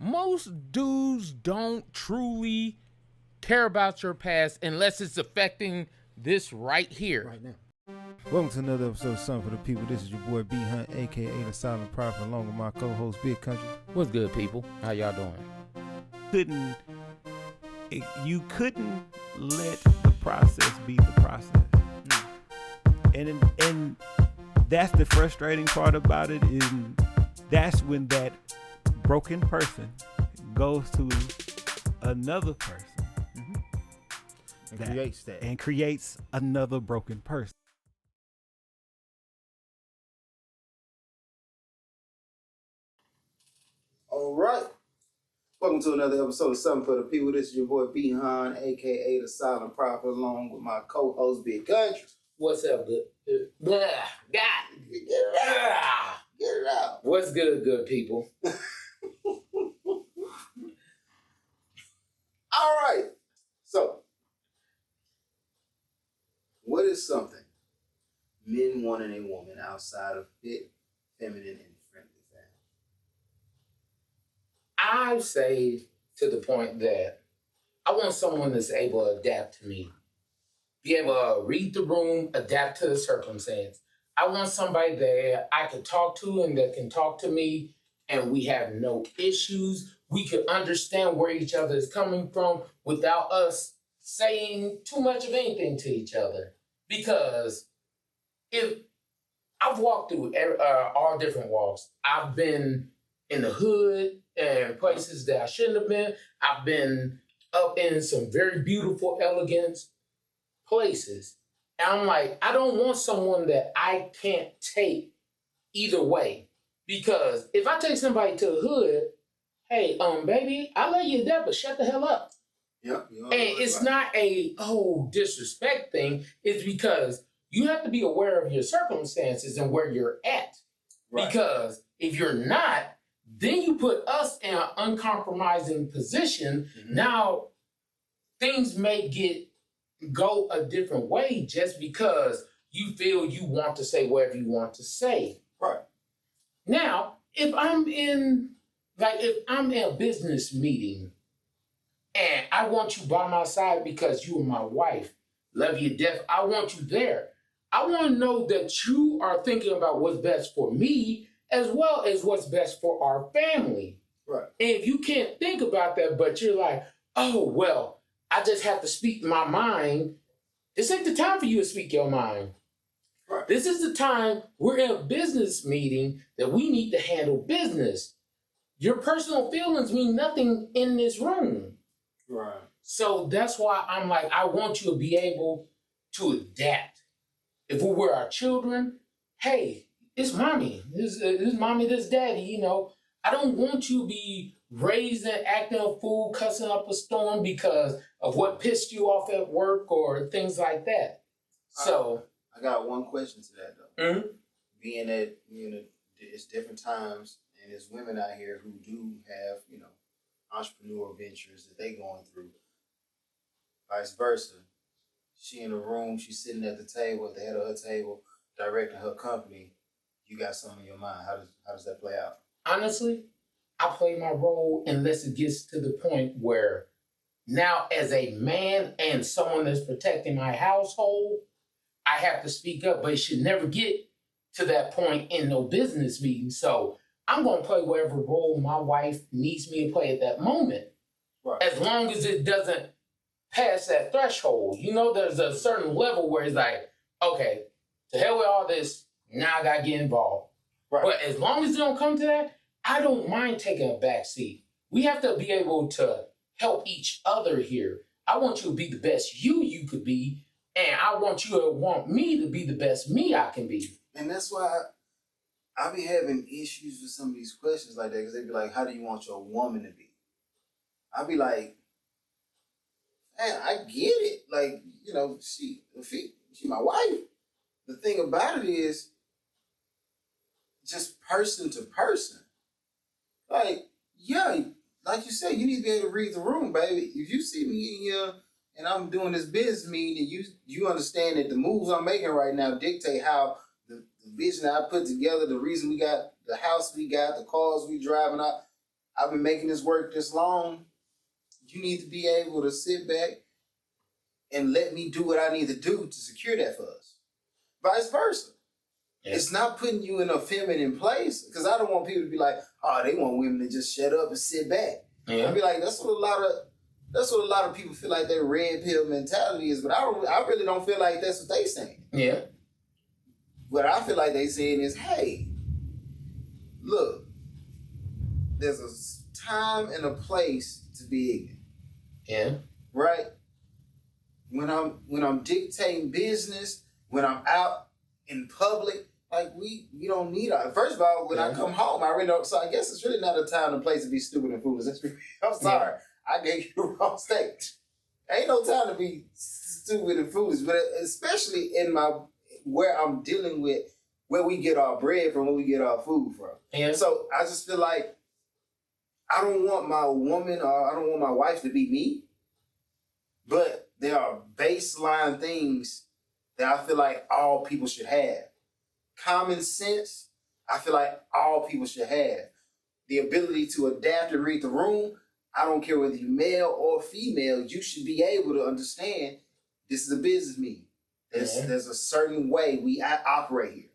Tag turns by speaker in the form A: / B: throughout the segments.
A: most dudes don't truly care about your past unless it's affecting this right here.
B: Right now.
C: Welcome to another episode of Something for the People. This is your boy B Hunt, aka the Silent Prophet, along with my co-host Big Country.
A: What's good, people? How y'all doing?
D: You couldn't let the process be the process. And that's the frustrating part about it, is that's when that broken person goes to another person
C: And
D: creates another broken person.
B: All right. Welcome to another episode of Something for the People. This is your boy B Han, aka the Silent Prophet, along with my co-host Big Country.
A: What's up, good? Get
B: it out.
A: What's good people?
B: All right. So, what is something men want in a woman outside of fit, feminine, and friendly family?
A: I say to the point that I want someone that's able to adapt to me, be able to read the room, adapt to the circumstance. I want somebody that I can talk to and that can talk to me and we have no issues. We can understand where each other is coming from without us saying too much of anything to each other. Because if I've walked through all different walks, I've been in the hood and places that I shouldn't have been. I've been up in some very beautiful, elegant places. And I'm like, I don't want someone that I can't take either way. Because if I take somebody to the hood, hey, baby, I let you there, but shut the hell up.
B: Yep.
A: And it's not a, disrespect thing. It's because you have to be aware of your circumstances and where you're at. Right. Because if you're not, then you put us in an uncompromising position. Mm-hmm. Now, things may go a different way just because you feel you want to say whatever you want to say.
B: Right.
A: Now, if I'm in a business meeting and I want you by my side because you are my wife, love you to death, I want you there. I want to know that you are thinking about what's best for me as well as what's best for our family.
B: Right.
A: And if you can't think about that, but you're like, oh, well, I just have to speak my mind, this ain't the time for you to speak your mind.
B: Right.
A: This is the time we're in a business meeting that we need to handle business. Your personal feelings mean nothing in this room.
B: Right.
A: So that's why I'm like, I want you to be able to adapt. If we were our children, hey, it's mommy. This mommy, this daddy, you know. I don't want you to be raised and acting a fool, cussing up a storm because of what pissed you off at work or things like that. So
B: I got one question to that though.
A: Mm-hmm.
B: Being that, it's different times and there's women out here who do have, entrepreneurial ventures that they going through. Vice versa. She in a room, she's sitting at the table, at the head of her table, directing her company. You got something in your mind. How does that play out?
A: Honestly, I play my role unless it gets to the point where now as a man and someone that's protecting my household, I have to speak up, but it should never get to that point in no business meeting. So I'm going to play whatever role my wife needs me to play at that moment.
B: Right.
A: As long as it doesn't pass that threshold. There's a certain level where it's like, okay, to hell with all this, now I got to get involved. Right. But as long as it don't come to that, I don't mind taking a back seat. We have to be able to help each other here. I want you to be the best you could be, and I want you to want me to be the best me I can be.
B: And that's why I be having issues with some of these questions like that, because they be like, how do you want your woman to be? I be like, man, I get it. Like, she my wife. The thing about it is just person to person. Like, yeah, like you said, you need to be able to read the room, baby. If you see me in here and I'm doing this business meeting and you understand that the moves I'm making right now dictate how the vision I put together, the reason we got the house we got, the cars we driving out, I've been making this work this long. You need to be able to sit back and let me do what I need to do to secure that for us. Vice versa. Yeah. It's not putting you in a feminine place, because I don't want people to be like, oh, they want women to just shut up and sit back. Yeah. I'd be like, that's what a lot of people feel like their red pill mentality is, but I really don't feel like that's what they saying. Yeah. What I feel like they saying is, hey, look, there's a time and a place to be ignorant. Yeah. Right? When I'm dictating business, when I'm out in public, like we don't need our. First of all, when I come home, I already know. So I guess it's really not a time and place to be stupid and foolish. I'm sorry, I gave you the wrong state. Ain't no time to be stupid and foolish, but especially in where I'm dealing with where we get our bread from, where we get our food from. Yeah. So I just feel like I don't want my woman or I don't want my wife to be me, but there are baseline things that I feel like all people should have. Common sense, I feel like all people should have. The ability to adapt and read the room, I don't care whether you're male or female, you should be able to understand this is a business meeting. There's a certain way we operate here.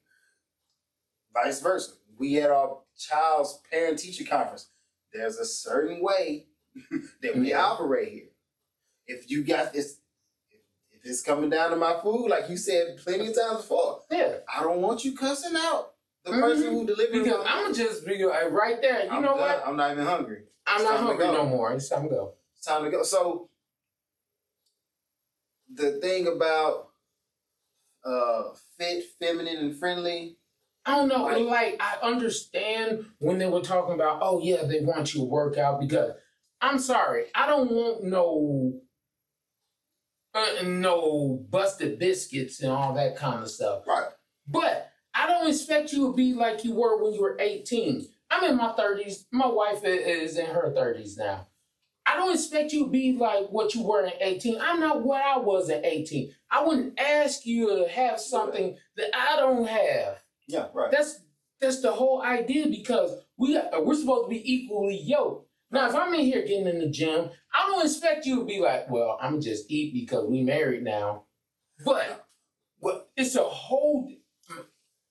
B: Vice versa. We had our child's parent-teacher conference. There's a certain way that we operate here. If you got this, if it's coming down to my food, like you said plenty of times before, I don't want you cussing out the person who delivered.
A: Because I'm gonna just be right there. You know what?
B: I'm not even hungry.
A: I'm not hungry no more. It's time to go.
B: It's time to go. So the thing about fit, feminine, and friendly.
A: I don't know. Like I understand when they were talking about, oh yeah, they want you to work out, because I'm sorry, I don't want no busted biscuits and all that kind of stuff. Right. But I don't expect you to be like you were when you were 18. I'm in my 30s. My wife is in her 30s now. I don't expect you to be like what you were in 18. I'm not what I was at 18. I wouldn't ask you to have something that I don't have. Yeah, right. That's the whole idea, because we're supposed to be equally yoked. Now, if I'm in here getting in the gym, I don't expect you to be like, well, I'm just eat because we married now. But it's a whole,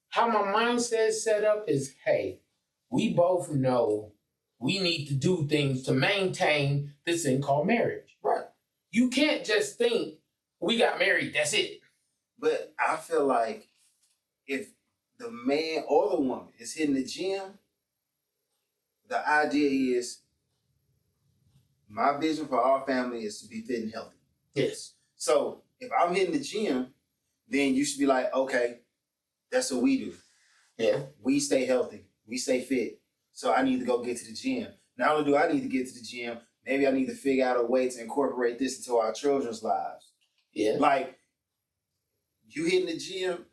A: how my mindset is set up is, hey, we both know we need to do things to maintain this thing called marriage. Right. You can't just think we got married, that's it.
B: But I feel like if the man or the woman is hitting the gym, the idea is, my vision for our family is to be fit and healthy. Yes. So if I'm hitting the gym, then you should be like, okay, that's what we do. Yeah. We stay healthy. We stay fit. So I need to go get to the gym. Not only do I need to get to the gym, maybe I need to figure out a way to incorporate this into our children's lives. Yeah. Like, you hitting the gym,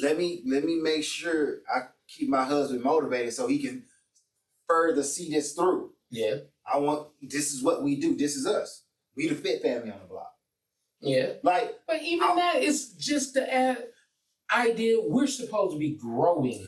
B: let me make sure I keep my husband motivated so he can further see this through. Yeah. This is what we do. This is us. We the fit family on the block. Yeah. Like,
A: but even that is just the idea we're supposed to be growing.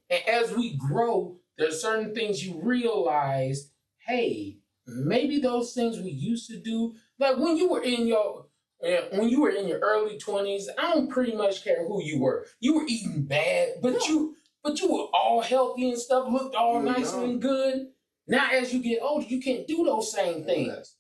A: And as we grow, there's certain things you realize, hey, maybe those things we used to do, like when you were in your early 20s, I don't pretty much care who you were. You were eating bad, but you were all healthy and stuff, looked all nice and good. Now, as you get older, you can't do those same things.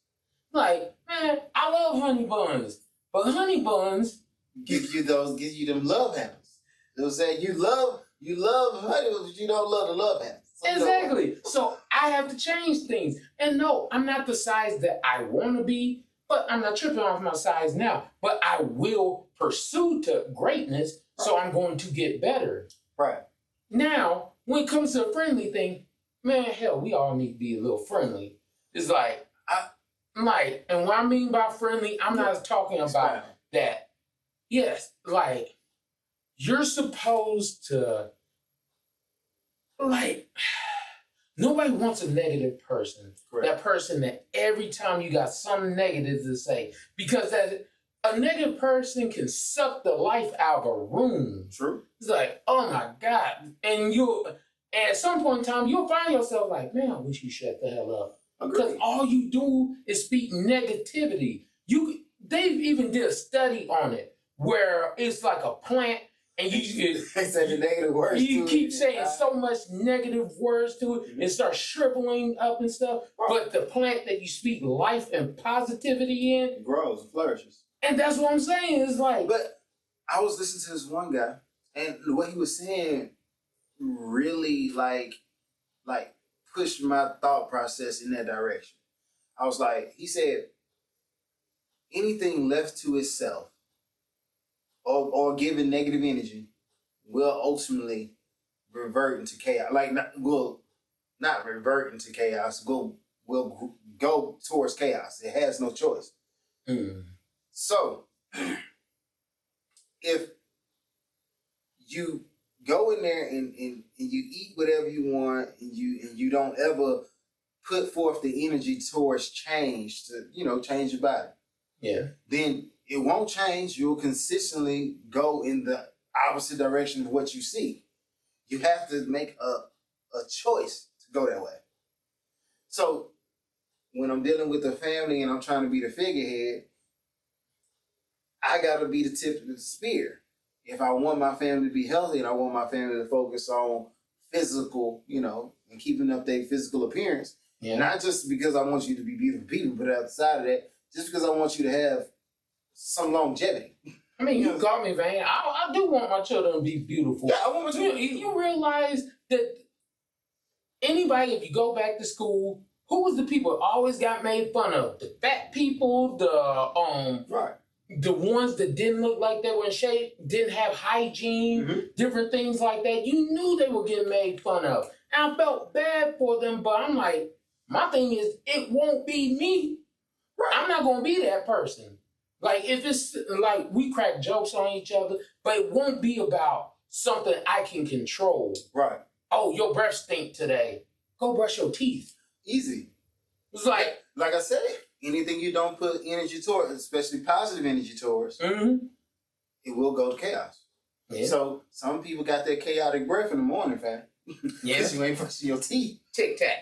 A: Like, man, I love honey buns, but honey buns
B: give you them love handles. They'll say you love honey, but you don't love the love handles.
A: Exactly. So I have to change things. And no, I'm not the size that I want to be, but I'm not tripping off my size now. But I will pursue to greatness, so I'm going to get better. Right. Now, when it comes to a friendly thing, man, hell, we all need to be a little friendly. It's like, and what I mean by friendly, I'm not talking about that. Yes, like, you're supposed to, like, nobody wants a negative person. Correct. That person that every time you got something negative to say, because a negative person can suck the life out of a room. True. It's like, oh my God. And And at some point in time, you'll find yourself like, man, I wish you shut the hell up. Because
B: Agreed.
A: all you do is speak negativity. They've even did a study on it where it's like a plant and you
B: They say the negative words.
A: you
B: to
A: keep
B: it.
A: saying so much negative words to it and start shriveling up and stuff. But the plant that you speak life and positivity in,
B: It grows and flourishes.
A: and that's what I'm saying. It's like,
B: But I was listening to this one guy, and what he was saying really like pushed my thought process in that direction. I was like, he said, anything left to itself or given negative energy will ultimately revert into chaos. Like, not revert into chaos, will go towards chaos. It has no choice. So, if you go in there and you eat whatever you want and you don't ever put forth the energy towards change to, change your body,
A: yeah,
B: then it won't change. You'll consistently go in the opposite direction of what you see. You have to make a choice to go that way. So when I'm dealing with the family and I'm trying to be the figurehead, I got to be the tip of the spear. If I want my family to be healthy and I want my family to focus on physical, and keeping up their physical appearance, not just because I want you to be beautiful people, but outside of that, just because I want you to have some longevity.
A: I mean, you call me vain. I do want my children to be beautiful.
B: Yeah, I want my children.
A: You realize that anybody, if you go back to school, who was the people always got made fun of? The fat people,
B: Right.
A: the ones that didn't look like they were in shape, didn't have hygiene, different things like that. You knew they were getting made fun of. And I felt bad for them, but I'm like, my thing is, it won't be me.
B: Right.
A: I'm not going to be that person. Like, if it's like we crack jokes on each other, but it won't be about something I can control.
B: Right.
A: Oh, your breath stink today. Go brush your teeth.
B: Easy.
A: It's like
B: I said, anything you don't put energy towards, especially positive energy towards, it will go to chaos.
A: Yeah.
B: So some people got that chaotic breath in the morning, fam.
A: Yeah.
B: Because you ain't brushing your teeth.
A: Tic Tac.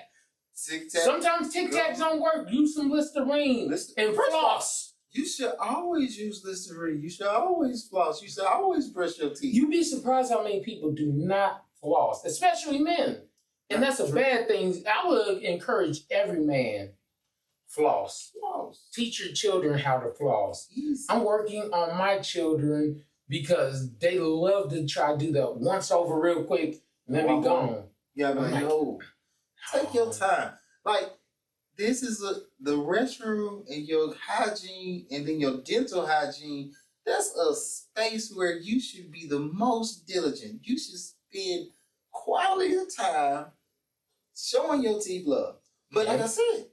B: Tic Tac.
A: Sometimes Tic Tacs don't work. Use some Listerine and
B: First of all,
A: floss.
B: You should always use Listerine. You should always floss. You should always brush your teeth.
A: You'd be surprised how many people do not floss, especially men. And that's a bad thing. I would encourage every man, floss. Teach your children how to floss.
B: Easy.
A: I'm working on my children because they love to try to do that once over real quick and then be gone.
B: Yeah, but take your time. Like, this is the restroom and your hygiene and then your dental hygiene. That's a space where you should be the most diligent. You should spend quality of time showing your teeth love. But like I said,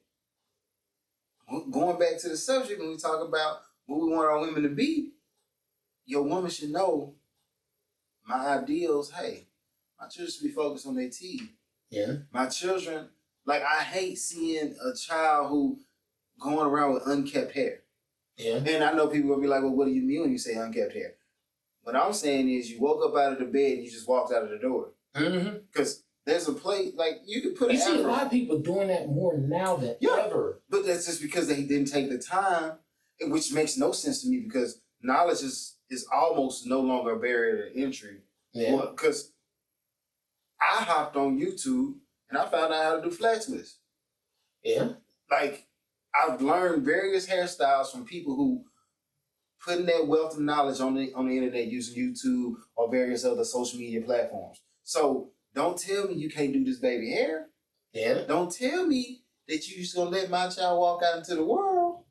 B: going back to the subject, when we talk about what we want our women to be, your woman should know my ideals. Hey, my children should be focused on their teeth.
A: Yeah.
B: My children, like, I hate seeing a child who going around with unkept hair.
A: Yeah.
B: And I know people will be like, well, what do you mean when you say unkept hair? What I'm saying is you woke up out of the bed and you just walked out of the door. Because there's a plate, like, you could put
A: You
B: an
A: see a
B: afro.
A: lot of people doing that more now than ever.
B: But that's just because they didn't take the time, which makes no sense to me because knowledge is almost no longer a barrier to entry.
A: Yeah.
B: Because I hopped on YouTube and I found out how to do flat twists.
A: Yeah.
B: Like, I've learned various hairstyles from people who putting that wealth of knowledge on the internet using YouTube or various other social media platforms. So don't tell me you can't do this baby hair.
A: Yeah.
B: Don't tell me that you just gonna let my child walk out into the world.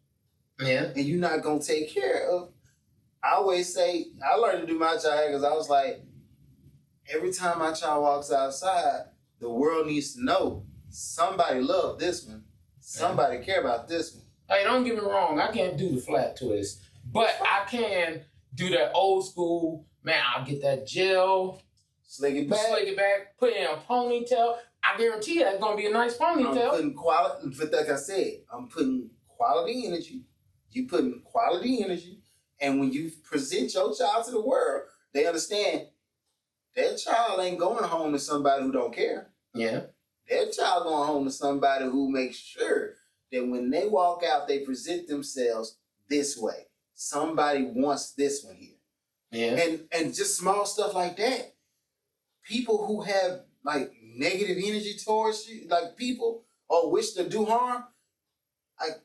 A: Yeah.
B: And you're not gonna take care of. I always say I learned to do my child hair because I was like, every time my child walks outside, the world needs to know somebody loved this one. Somebody care about this one.
A: Hey, don't get me wrong. I can't do the flat twist, but I can do that old school. Man, I'll get that gel,
B: Slick it back.
A: put in a ponytail. I guarantee you that's gonna be a nice ponytail.
B: I'm putting quality, but like I said, I'm putting quality energy. You putting quality energy, and when you present your child to the world, they understand that child ain't going home to somebody who don't care.
A: Yeah.
B: That child going home to somebody who makes sure that when they walk out, they present themselves this way. Somebody wants this one here.
A: Yeah.
B: And just small stuff like that. People who have like negative energy towards you, like people or wish to do harm, like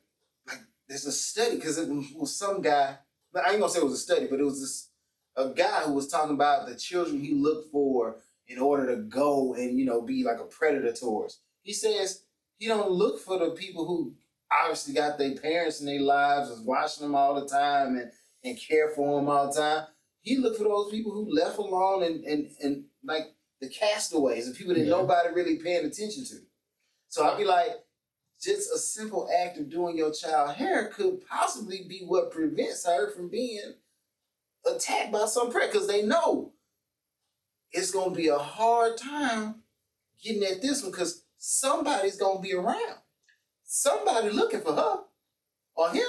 B: there's a study, because it was some guy, I ain't gonna say it was a study, but it was a guy who was talking about the children he looked for in order to go and, be like a predator towards. He says he don't look for the people who obviously got their parents in their lives, was watching them all the time and care for them all the time. He looked for those people who left alone and like the castaways, and people that nobody really paying attention to. So I'd be like, just a simple act of doing your child hair could possibly be what prevents her from being attacked by some predator, because they know it's going to be a hard time getting at this one, because somebody's going to be around. Somebody looking for her or him.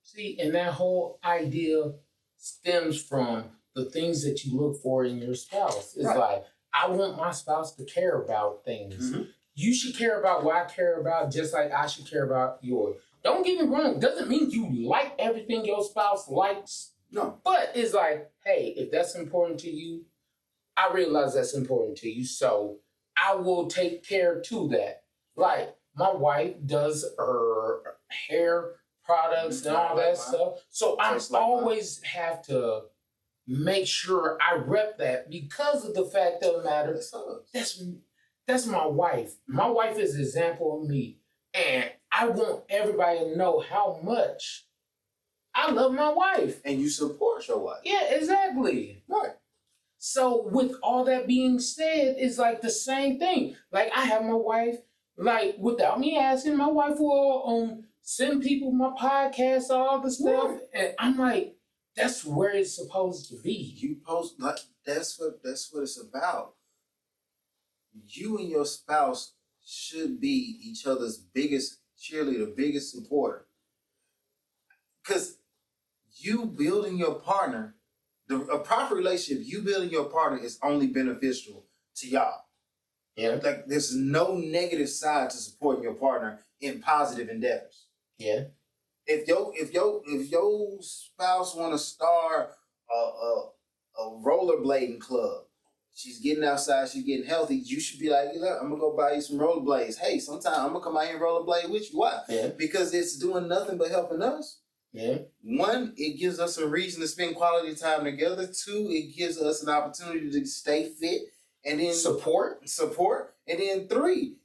A: See, and that whole idea stems from the things that you look for in your spouse. It's like, I want my spouse to care about things. Mm-hmm. You should care about what I care about, just like I should care about yours. Don't get me wrong. Doesn't mean you like everything your spouse likes.
B: No.
A: But it's like, hey, if that's important to you, I realize that's important to you, so I will take care to that. Like, my wife does her hair products and all that stuff. So I always have to make sure I rep that, because of the fact of the matter, that's my wife. My wife is an example of me. And I want everybody to know how much I love my wife.
B: And you support your wife.
A: Yeah, exactly.
B: Right.
A: So with all that being said, it's like the same thing. Like, I have my wife, like, without me asking, my wife will send people my podcast, all the stuff. Right. And I'm like, that's where it's supposed to be.
B: You post, like, that's what it's about. You and your spouse should be each other's biggest cheerleader, biggest supporter. Because you building your partner, a proper relationship, you building your partner is only beneficial to y'all.
A: Yeah.
B: Like, there's no negative side to supporting your partner in positive endeavors.
A: Yeah.
B: If your spouse want to start a rollerblading club, she's getting outside, she's getting healthy, you should be like, I'm gonna go buy you some rollerblades. Hey, sometime I'm gonna come out here and rollerblade with you. Why?
A: Yeah.
B: Because it's doing nothing but helping us.
A: Yeah.
B: One, it gives us a reason to spend quality time together. Two, it gives us an opportunity to stay fit and then support. And then three,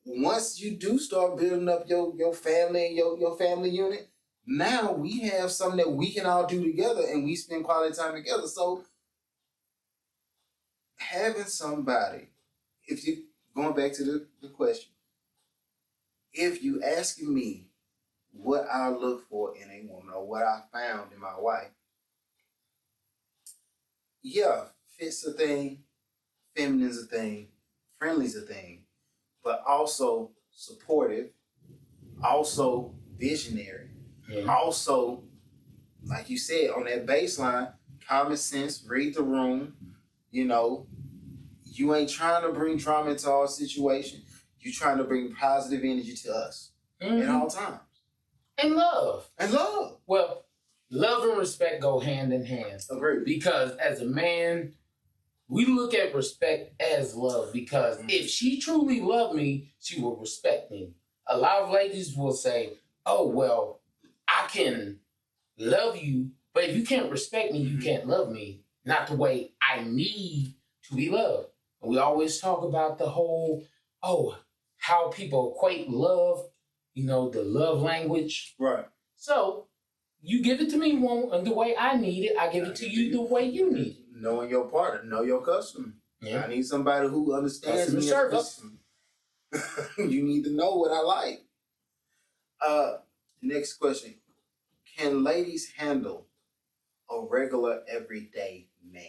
B: once you do start building up your family and your family unit, now we have something that we can all do together, and we spend quality time together. So having somebody, if you going back to the question, if you asking me what I look for in a woman or what I found in my wife, yeah, fit's a thing, feminine's a thing, friendly's a thing, but also supportive, also visionary, also, like you said, on that baseline, common sense, read the room. You ain't trying to bring drama into our situation. You trying to bring positive energy to us at all times.
A: And love. Well, love and respect go hand in hand.
B: Agreed.
A: Because as a man, we look at respect as love. Because if she truly loved me, she will respect me. A lot of ladies will say, oh, well, I can love you, but if you can't respect me, you can't love me. Not the way I need to be loved. And we always talk about the whole, how people equate love, the love language.
B: Right.
A: So you give it to me the way I need it. I give it to you the way you need it.
B: Knowing your partner, know your customer.
A: Yeah.
B: I need somebody who understands me.
A: Service.
B: You need to know what I like. Next question. Can ladies handle a regular, everyday man?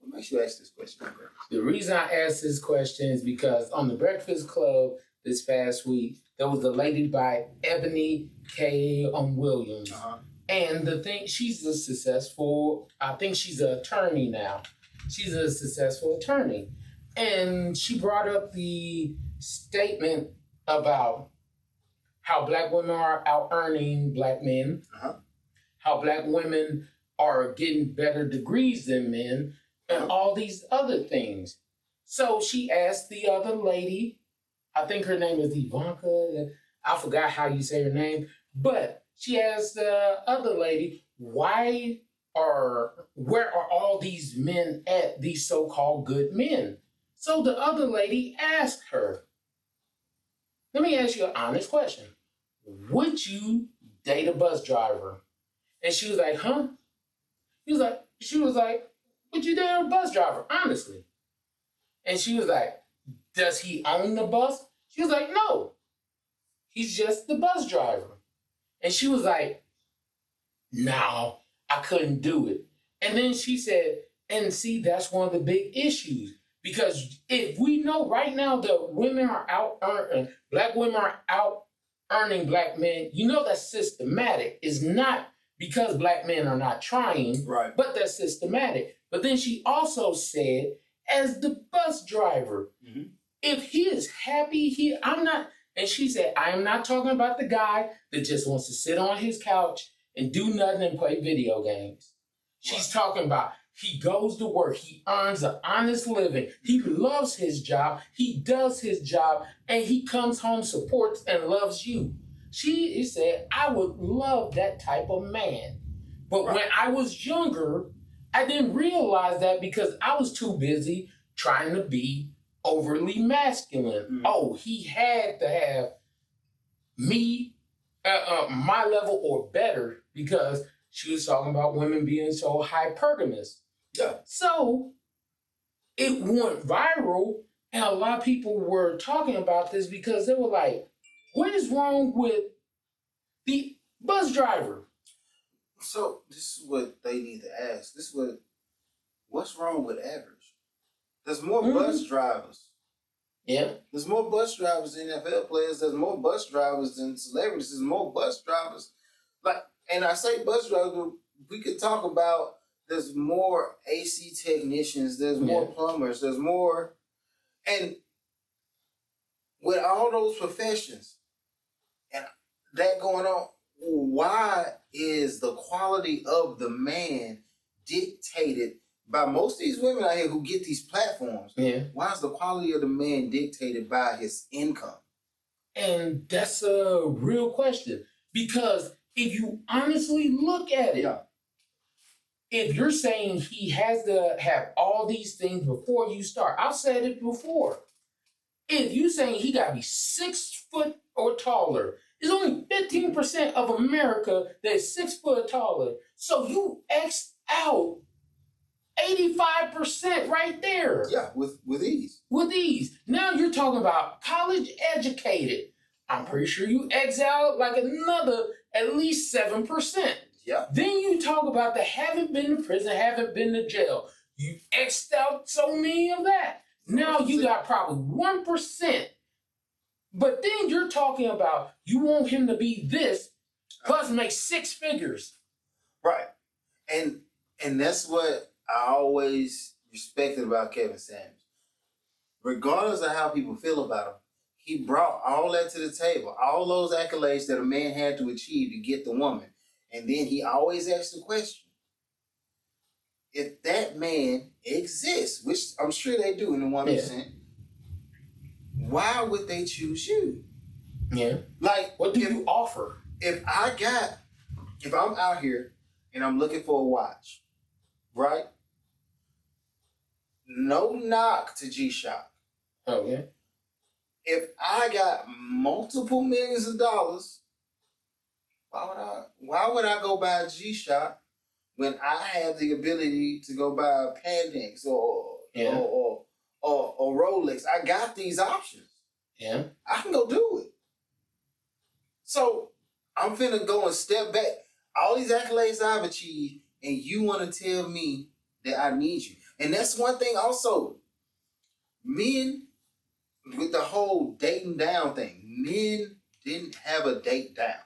B: What makes you ask this question?
A: The reason I asked this question is because on the Breakfast Club this past week, there was a lady by Ebony K. Williams. Uh-huh. And the thing, she's a successful, I think she's an attorney now. She's a successful attorney. And she brought up the statement about how black women are out earning black men, how black women are getting better degrees than men, and all these other things. So she asked the other lady, I think her name is Ivanka, I forgot how you say her name, but she asked the other lady, where are all these men at, these so-called good men? So the other lady asked her, let me ask you an honest question. Would you date a bus driver? And she was like, huh? She was like, would you date a bus driver, honestly? And she was like, does he own the bus? She was like, no. He's just the bus driver. And she was like, no, I couldn't do it. And then she said, and see, that's one of the big issues. Because if we know right now that women are out earning, black women are out earning black men, you know that's systematic. It's not because black men are not trying,
B: Right.
A: but that's systematic. But then she also said, as the bus driver, if he is happy, and she said, I am not talking about the guy that just wants to sit on his couch and do nothing and play video games. She's talking about he goes to work, he earns an honest living, he loves his job, he does his job, and he comes home, supports, and loves you. She said, I would love that type of man. But when I was younger, I didn't realize that because I was too busy trying to be overly masculine. Oh, he had to have me, my level or better, because she was talking about women being so hypergamous.
B: Yeah.
A: So it went viral, and a lot of people were talking about this because they were like, what is wrong with the bus driver?
B: So this is what they need to ask. What's wrong with average? There's more bus drivers.
A: Yeah.
B: There's more bus drivers than NFL players. There's more bus drivers than celebrities. There's more bus drivers. And I say bus drivers, we could talk about there's more AC technicians, there's more plumbers, there's more. And with all those professions and that going on, why is the quality of the man dictated by most of these women out here who get these platforms?
A: Yeah.
B: Why is the quality of the man dictated by his income?
A: And that's a real question. Because if you honestly look at it, if you're saying he has to have all these things before you start, I've said it before. If you're saying he got to be 6 foot or taller, there's only 15% of America that's 6 foot or taller. So you X out 85% right there.
B: Yeah, with ease.
A: With ease. Now you're talking about college educated. I'm pretty sure you X out like another at least 7%.
B: Yeah.
A: Then you talk about the haven't been to prison, haven't been to jail. You X'd out so many of that. Now you got probably 1%. But then you're talking about you want him to be this, plus make 6 figures.
B: Right. And that's what I always respected about Kevin Samuels. Regardless of how people feel about him, he brought all that to the table, all those accolades that a man had to achieve to get the woman. And then he always asked the question, if that man exists, which I'm sure they do in the 1%, why would they choose you?
A: Yeah.
B: Like,
A: what do you offer?
B: If I'm out here and I'm looking for a watch, right? No knock to G-Shock.
A: Okay.
B: If I got multiple millions of dollars, why would I go buy a G-Shock when I have the ability to go buy a Pandex or Rolex? I got these options.
A: Yeah.
B: I can go do it. So I'm finna go and step back. All these accolades I've achieved, and you want to tell me that I need you. And that's one thing also. Men, with the whole dating down thing, men didn't have a date down.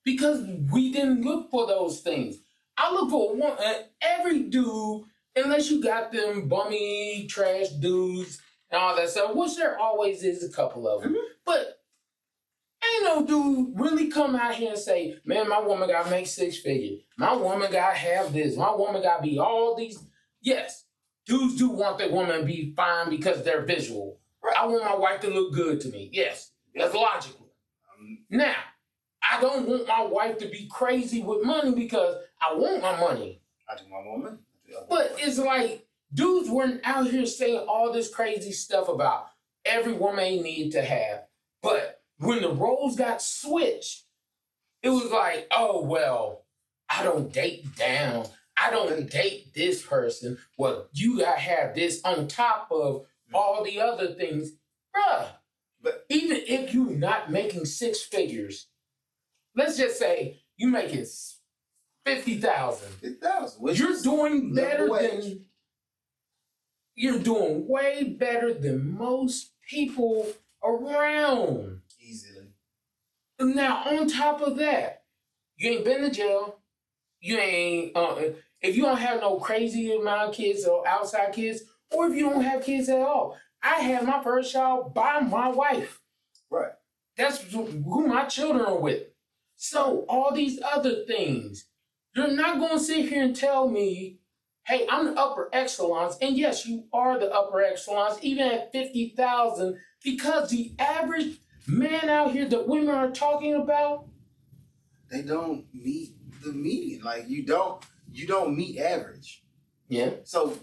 A: Because we didn't look for those things. I look for one, every dude unless you got them bummy trash dudes and all that stuff, which there always is a couple of them. But ain't no dude really come out here and say, man, my woman gotta make 6 figures. My woman gotta have this. My woman gotta be all these. Yes, dudes do want their woman to be fine because they're visual.
B: Right.
A: I want my wife to look good to me. Yes, that's logical. Now, I don't want my wife to be crazy with money because I want my money.
B: I do my woman.
A: But it's like, dudes weren't out here saying all this crazy stuff about every woman they need to have. But when the roles got switched, it was like, oh, well, I don't date down. I don't date this person. Well, you gotta have this on top of all the other things. Bruh,
B: But
A: even if you're not making 6 figures, let's just say you making 50,000.
B: 50,000.
A: You're doing better
B: wage.
A: than, you're doing way better than most people around.
B: Easily.
A: Now, on top of that, you ain't been to jail. You ain't, if you don't have no crazy amount of kids or outside kids, or if you don't have kids at all. I had my first child by my wife.
B: Right.
A: That's who my children are with. So all these other things, you're not going to sit here and tell me, hey, I'm the upper echelons. And yes, you are the upper echelons, even at 50,000, because the average man out here that women are talking about,
B: They don't meet the median. Like you don't meet average.
A: yeah,
B: So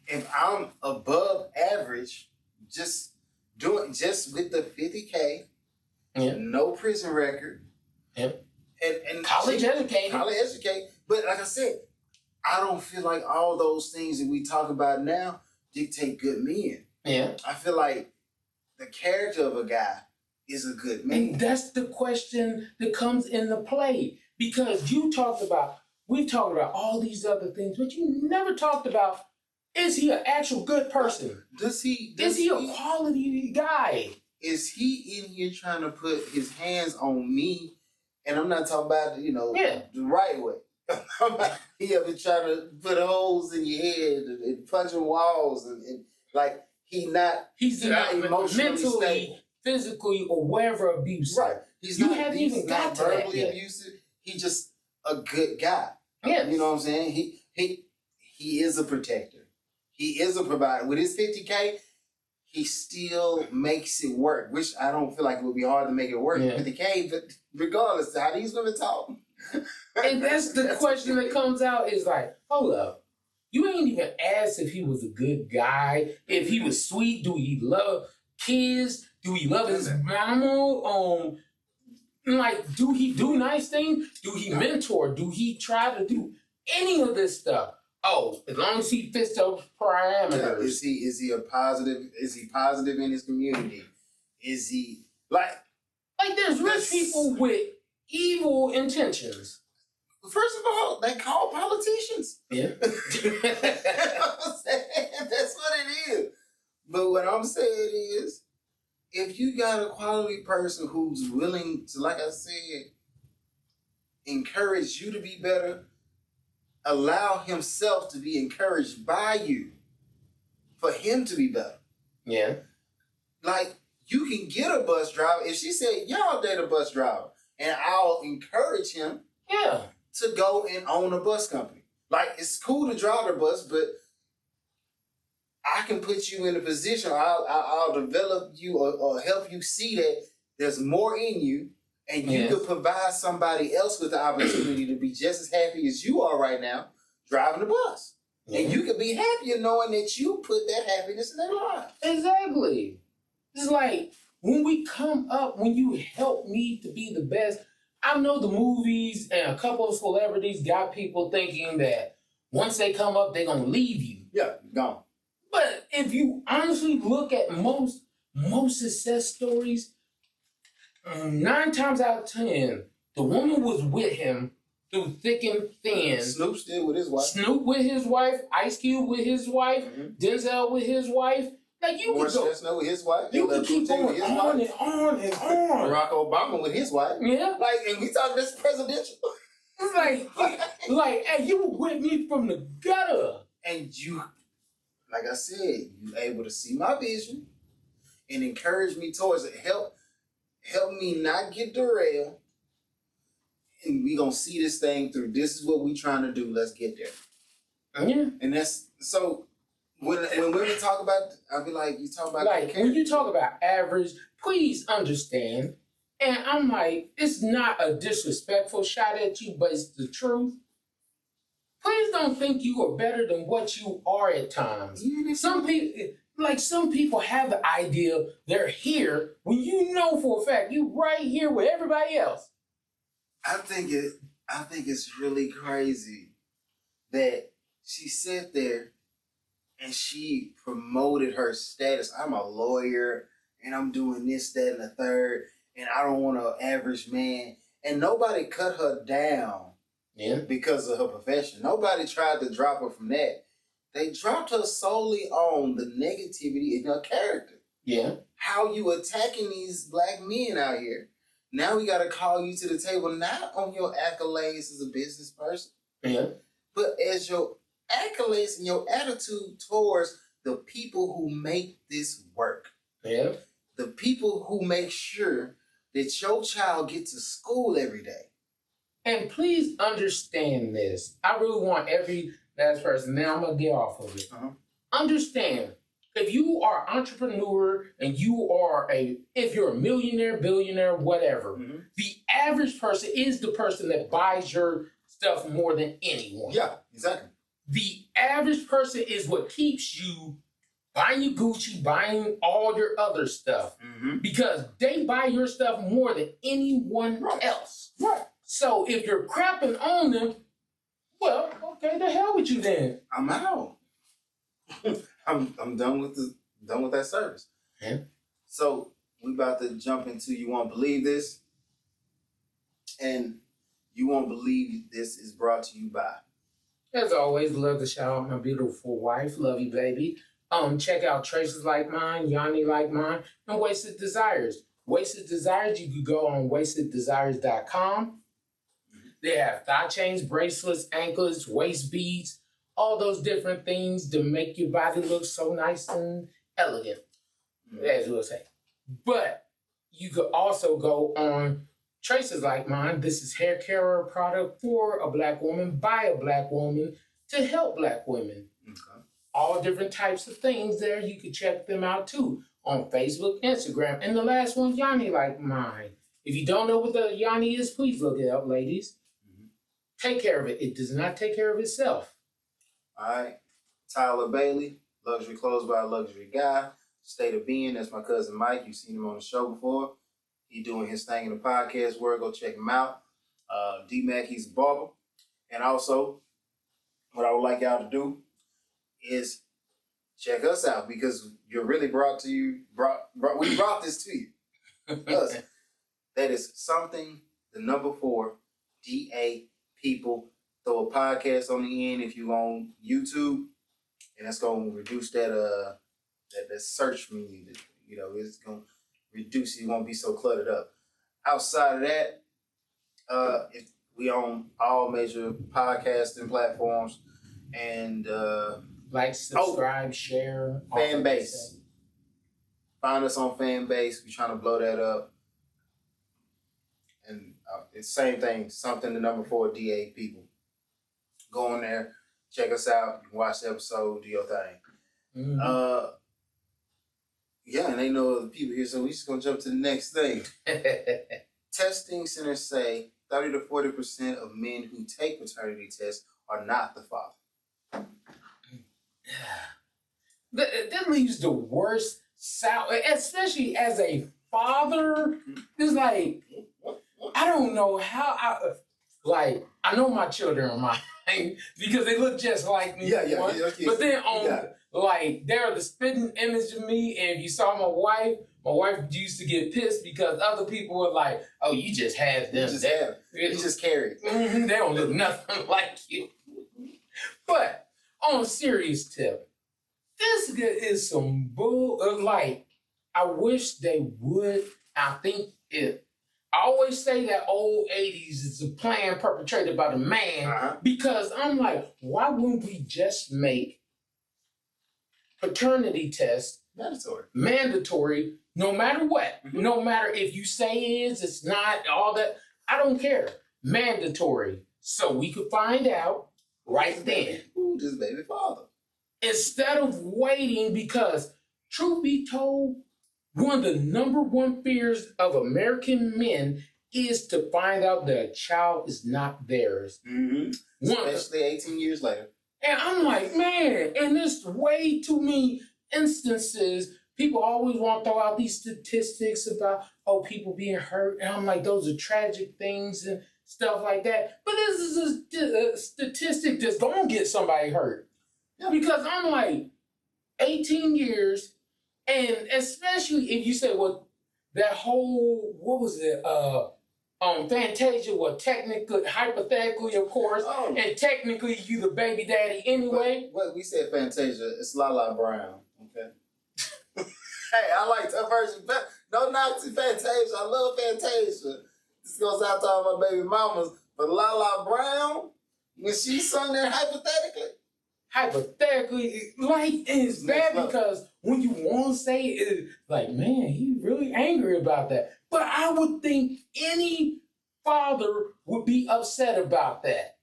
B: if I'm above average, just with the 50K,
A: yeah,
B: no prison record,
A: yeah.
B: and
A: College educated.
B: college educated. But like I said, I don't feel like all those things that we talk about now dictate good men.
A: Yeah.
B: I feel like the character of a guy is a good man.
A: And that's the question that comes into play. Because we've talked about all these other things, but you never talked about, is he an actual good person?
B: Is he
A: a quality guy?
B: Is he in here trying to put his hands on me? And I'm not talking about,
A: Yeah.
B: the right way. He ever trying to put holes in your head and punching walls and like
A: He's
B: not
A: not
B: emotionally
A: mentally,
B: stable.
A: physically, or wherever abusive.
B: Right. He's
A: You
B: not,
A: haven't
B: he's
A: even
B: not
A: got to that
B: verbally
A: yet.
B: abusive. He's just a good guy.
A: Yes.
B: You know what I'm saying? He is a protector. He is a provider. With his 50K, he still makes it work, which I don't feel like it would be hard to make it work
A: Yeah.
B: with 50K, but regardless, how these women talk.
A: And that's the question that comes out is like, hold up. You ain't even asked if he was a good guy, if he was sweet. Do he love kids? Do he love his mama? Like, do he do nice things? Do he mentor? Do he try to do any of this stuff? Oh, as long as he fits those parameters.
B: Is he a positive? Is he positive in his community? Is he like
A: There's rich people with evil intentions.
B: First of all, they call politicians.
A: Yeah.
B: That's what it is. But what I'm saying is, if you got a quality person who's willing to, like I said, encourage you to be better, allow himself to be encouraged by you for him to be better.
A: Yeah.
B: Like, you can get a bus driver. If she said, y'all date a bus driver, and I'll encourage him
A: Yeah.
B: to go and own a bus company. Like, it's cool to drive the bus, but I can put you in a position, I'll develop you or help you see that there's more in you, and you
A: Yes.
B: could provide somebody else with the opportunity to be just as happy as you are right now driving the bus. And you could be happier knowing that you put that happiness in their life.
A: Exactly. It's like when we come up, when you help me to be the best, I know the movies and a couple of celebrities got people thinking that once they come up, they're going to leave you.
B: Yeah, gone.
A: But if you honestly look at most success stories, 9 times out of 10, the woman was with him through thick and thin.
B: Snoop still with his wife.
A: Snoop with his wife, Ice Cube with his wife, Denzel with his wife. Like, you
B: Morris
A: could go,
B: Chestnut with his wife.
A: you
B: LL
A: could keep
B: Cool J
A: going
B: with his
A: on
B: wife.
A: and on and on.
B: Barack Obama with his wife.
A: Yeah.
B: Like, and we talking this presidential.
A: It's like, hey, you were with me from the gutter.
B: And you, like I said, you able to see my vision and encourage me towards it. Help me not get derailed. And we gonna see this thing through. This is what we trying to do. Let's get there.
A: Yeah.
B: And that's so when women talk about, I'll be like, you talk about
A: Like when you talk about average, please understand. And I'm like, it's not a disrespectful shot at you, but it's the truth. Please don't think you are better than what you are at times. Some people have the idea they're here when you know for a fact you right here with everybody else.
B: I think it's really crazy that she sat there and she promoted her status. I'm a lawyer and I'm doing this, that, and the third, and I don't want an average man. And nobody cut her down because of her profession. Nobody tried to drop her from that. They dropped her solely on the negativity in her character.
A: Yeah.
B: How you attacking these black men out here. Now we got to call you to the table, not on your accolades as a business person, but as your accolades and your attitude towards the people who make this work.
A: Yeah.
B: The people who make sure that your child gets to school every day.
A: And please understand this. I really want every last person, now I'm going to get off of it. Understand, if you are an entrepreneur and if you're a millionaire, billionaire, whatever, the average person is the person that buys your stuff more than anyone.
B: Yeah, exactly.
A: The average person is what keeps you buying your Gucci, buying all your other stuff, because they buy your stuff more than anyone else.
B: Right.
A: So if you're crapping on them, well, okay, the hell with you then.
B: I'm out. I'm done with that service.
A: Yeah.
B: So we about to jump into You Won't Believe This. And You Won't Believe This is brought to you by.
A: As always, love to shout out my beautiful wife. Love you, baby. Check out Traces Like Mine, Yanni Like Mine, and Wasted Desires. Wasted Desires, you could go on wasteddesires.com. They have thigh chains, bracelets, anklets, waist beads, all those different things to make your body look so nice and elegant, as we'll say. But you could also go on Traces Like Mine. This is hair care product for a black woman, by a black woman, to help black women.
B: Okay.
A: All different types of things there. You can check them out too on Facebook, Instagram. And the last one, Yanni Like Mine. If you don't know what the Yanni is, please look it up, ladies. Take care of it. It does not take care of itself.
B: All right. Tyler Bailey, Luxury Clothes by a Luxury Guy. State of Being, that's my cousin Mike. You've seen him on the show before. He doing his thing in the podcast world. Go check him out. D-Mac, he's a barber. And also, what I would like y'all to do is check us out, because you're really we brought this to you. Us. That is something, the number 4, DA people. Throw a podcast on the end if you on YouTube, and that's gonna reduce that search menu. It's gonna reduce it. You won't be so cluttered up. Outside of that, if we on all major podcasting platforms, and
A: like, subscribe, share.
B: Fan base. Find us on Fan Base. We're trying to blow that up. And it's the same thing. Something the number 4 DA people. Go on there, check us out. You can watch the episode, do your thing. Yeah, and they know the people here, so we just gonna jump to the next thing. Testing centers say 30 to 40% of men who take paternity tests are not the father.
A: That leaves the worst sound, especially as a father. It's like, I don't know how I know my children are mine because they look just like me.
B: Yeah.
A: But then they're the spitting image of me. And if you saw my wife used to get pissed because other people were like, "Oh, you just had them.
B: You just carried.
A: They don't look nothing like you." But on a serious tip, this is some bull. I wish they would. I think it. I always say that old 80s is a plan perpetrated by the man, because I'm like, why wouldn't we just make paternity test
B: mandatory.
A: no matter what.
B: Mhm.
A: No matter if you say it is, it's not, all that. I don't care. Mandatory. So we could find out right then.
B: Who this baby father?
A: Instead of waiting, because truth be told, one of the number one fears of American men is to find out that a child is not theirs.
B: Mm-hmm.
A: One,
B: Especially 18 years later.
A: and I'm like, man, and there's way too many instances. People always want to throw out these statistics about, oh, people being hurt. And I'm like, those are tragic things and stuff like that. But this is a statistic that's going to get somebody hurt.
B: Yeah.
A: Because I'm like, 18 years, and especially if you say, well, that whole, what was it, Fantasia, well, technically, hypothetically, of course,
B: Oh.
A: and technically you the baby daddy anyway.
B: What we said Fantasia, it's Lala Brown, okay? Hey, I like that version better. No knock to Fantasia. I love Fantasia. This goes out to all my baby mamas. But Lala Brown, when she sung that
A: Hypothetically, like, it's bad because when you want to say it, it's like, man, he's really angry about that. But I would think any father would be upset about that.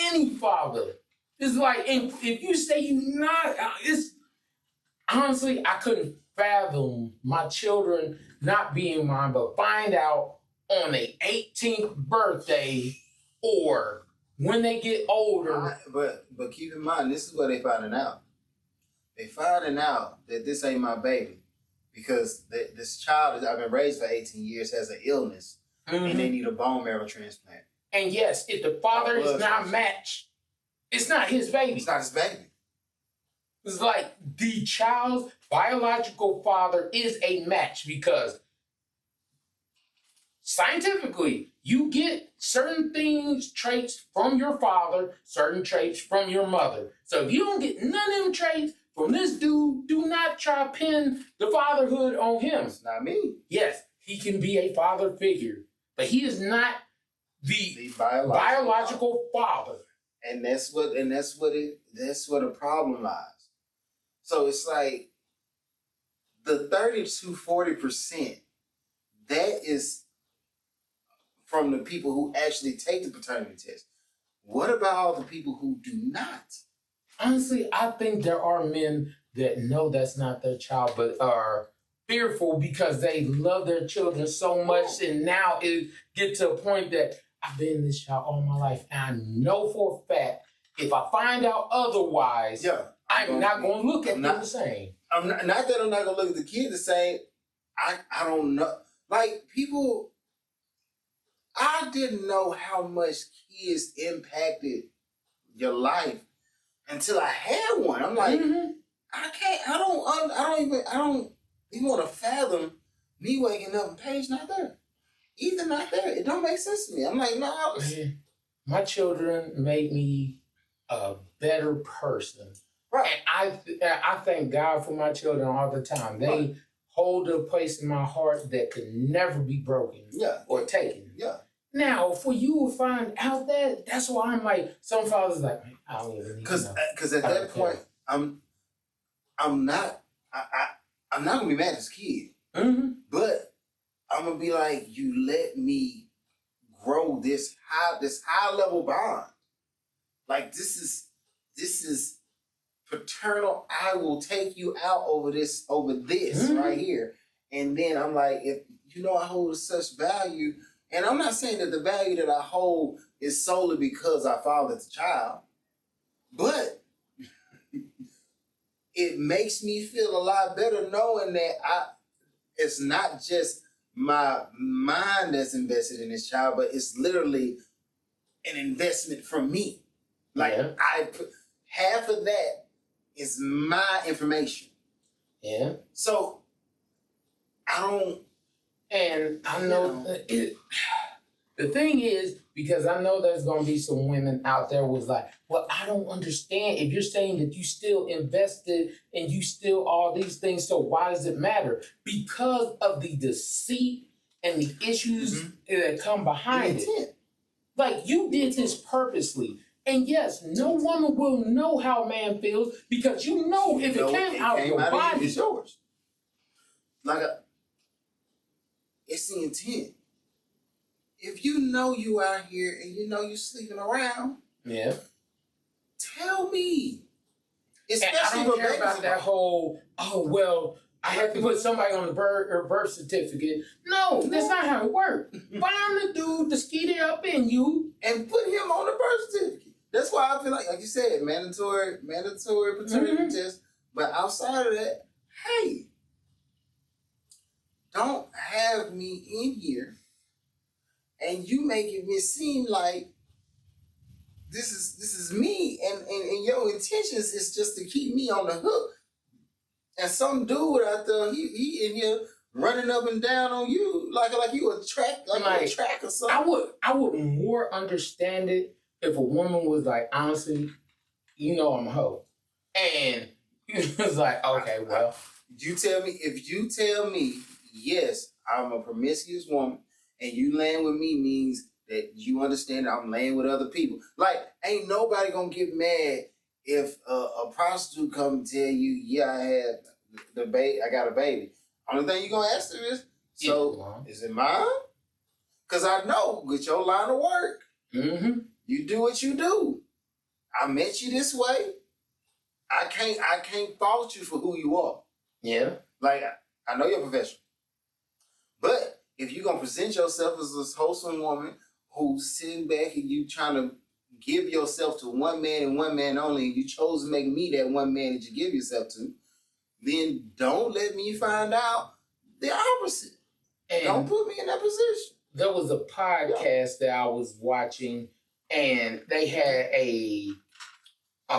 A: Any father. It's like, and if you say you not, it's, honestly, I couldn't fathom my children not being mine, but find out on their 18th birthday or when they get older.
B: But keep in mind, this is what they finding out. They finding out that this ain't my baby because this child I've been raised for 18 years has an illness and they need a bone marrow transplant.
A: And yes, if the father is not matched, it's not his baby.
B: It's not his baby.
A: It's like the child's biological father is a match because scientifically, you get certain things, traits from your father, certain traits from your mother. So if you don't get none of them traits from this dude, do not try to pin the fatherhood on him.
B: It's not me.
A: Yes, he can be a father figure, but he is not the biological father.
B: And that's where the problem lies. So it's like the 30 to 40%, that is from the people who actually take the paternity test. What about all the people who do not?
A: Honestly, I think there are men that know that's not their child, but are fearful because they love their children so much, and now it gets to a point that I've been this child all my life, and I know for a fact if I find out otherwise, I'm not going to look at them the same.
B: I'm not that I'm not going to look at the kid the same. I don't know. Like, people, I didn't know how much kids impacted your life until I had one. I'm like, I don't even want to fathom me waking up and Paige not there. Either not there. It don't make sense to me. I'm like, no.
A: My children made me a better person.
B: Right.
A: And I thank God for my children all the time. They hold a place in my heart that could never be broken or taken.
B: Yeah.
A: Now, for you to find out that's why I'm like, some fathers like, man, I don't even need to know.
B: Because at that point, I'm not gonna be mad at this kid.
A: Mm-hmm.
B: But I'm gonna be like, you let me grow this high level bond. Like, this is paternal. I will take you out over this right here. And then I'm like, if I hold such value, and I'm not saying that the value that I hold is solely because I fathered the child, but it makes me feel a lot better knowing that it's not just my mind that's invested in this child, but it's literally an investment from me. Like, I put half of that is my information.
A: Yeah.
B: So I don't.
A: And I know the thing is, because I know there's going to be some women out there was like, well, I don't understand. If you're saying that you still invested and you still all these things, so why does it matter? Because of the deceit and the issues that come behind it. Like, you did this purposely. And yes, no woman will know how a man feels because you know if it came out your
B: of you,
A: body.
B: it's yours. It's the intent. If you know you out here and you know you sleeping around,
A: Yeah.
B: tell me.
A: And I
B: Especially
A: don't care about that whole, oh, well, I have to put somebody on the birth certificate. No, that's not how it works. Find the dude to skeet it up in you.
B: and put him on the birth certificate. That's why I feel like you said, mandatory paternity test. But outside of that, hey, don't have me in here and you making me seem like this is me and your intentions is just to keep me on the hook. And some dude out there, he in here running up and down on you like you a track or something.
A: I would more understand it if a woman was like, honestly, you know I'm a hoe. And it was like, okay, well.
B: If you tell me, yes, I'm a promiscuous woman, and you laying with me means that you understand that I'm laying with other people. Like, ain't nobody gonna get mad if a prostitute come and tell you, yeah, I got a baby. Only thing you gonna ask her is, so is it mine? Cause I know with your line of work, you do what you do. I met you this way. I can't fault you for who you are.
A: Yeah.
B: Like, I know you're professional. But if you're going to present yourself as this wholesome woman who's sitting back and you trying to give yourself to one man and one man only, and you chose to make me that one man that you give yourself to, then don't let me find out the opposite. And don't put me in that position.
A: There was a podcast that I was watching, and they had a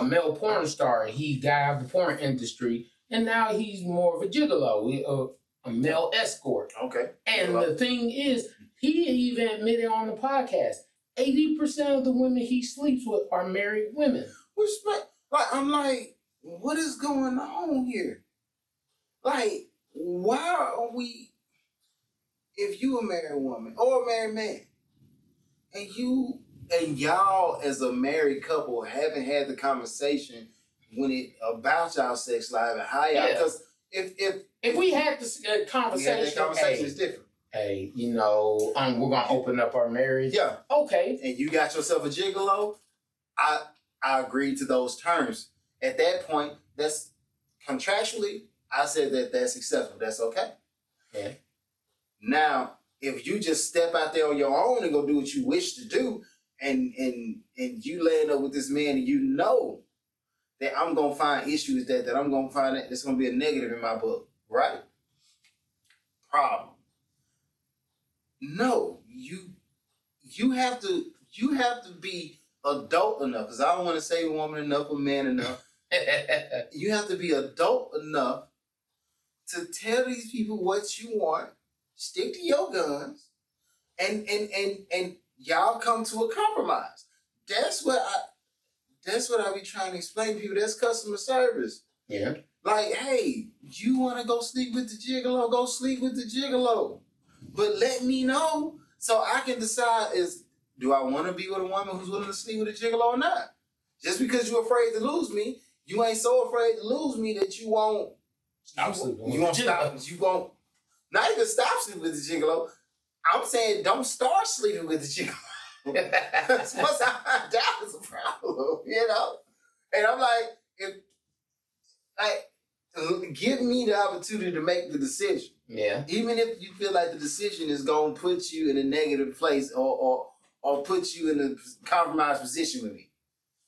A: male porn star. He got out of the porn industry, and now he's more of a gigolo, a male escort.
B: Okay.
A: And the thing is, he even admitted on the podcast, 80% of the women he sleeps with are married women.
B: I'm like, what is going on here? Like, why are we, if you a married woman or a married man, and y'all as a married couple haven't had the conversation about y'all sex life and how y'all, because if we had this conversation, it's different.
A: Hey, we're gonna open up our marriage.
B: Yeah.
A: Okay.
B: And you got yourself a gigolo. I agreed to those terms. At that point, that's contractually, I said that's acceptable. That's okay.
A: Yeah.
B: Now, if you just step out there on your own and go do what you wish to do, and you laying up with this man, and you know that I'm gonna find issues that I'm gonna find that it's gonna be a negative in my book, right? Problem. No, you have to be adult enough, because I don't want to say woman enough or man enough. You have to be adult enough to tell these people what you want, stick to your guns, and y'all come to a compromise. That's what I be trying to explain to people. That's customer service.
A: Yeah.
B: Like, hey, you want to go sleep with the gigolo? Go sleep with the gigolo. But let me know so I can decide do I want to be with a woman who's willing to sleep with a gigolo or not? Just because you're afraid to lose me, you ain't so afraid to lose me that you won't stop. You won't not even stop sleeping with the gigolo. I'm saying don't start sleeping with the gigolo. Once I find out it's a problem, And I'm like, give me the opportunity to make the decision.
A: Yeah.
B: Even if you feel like the decision is going to put you in a negative place or put you in a compromised position with me.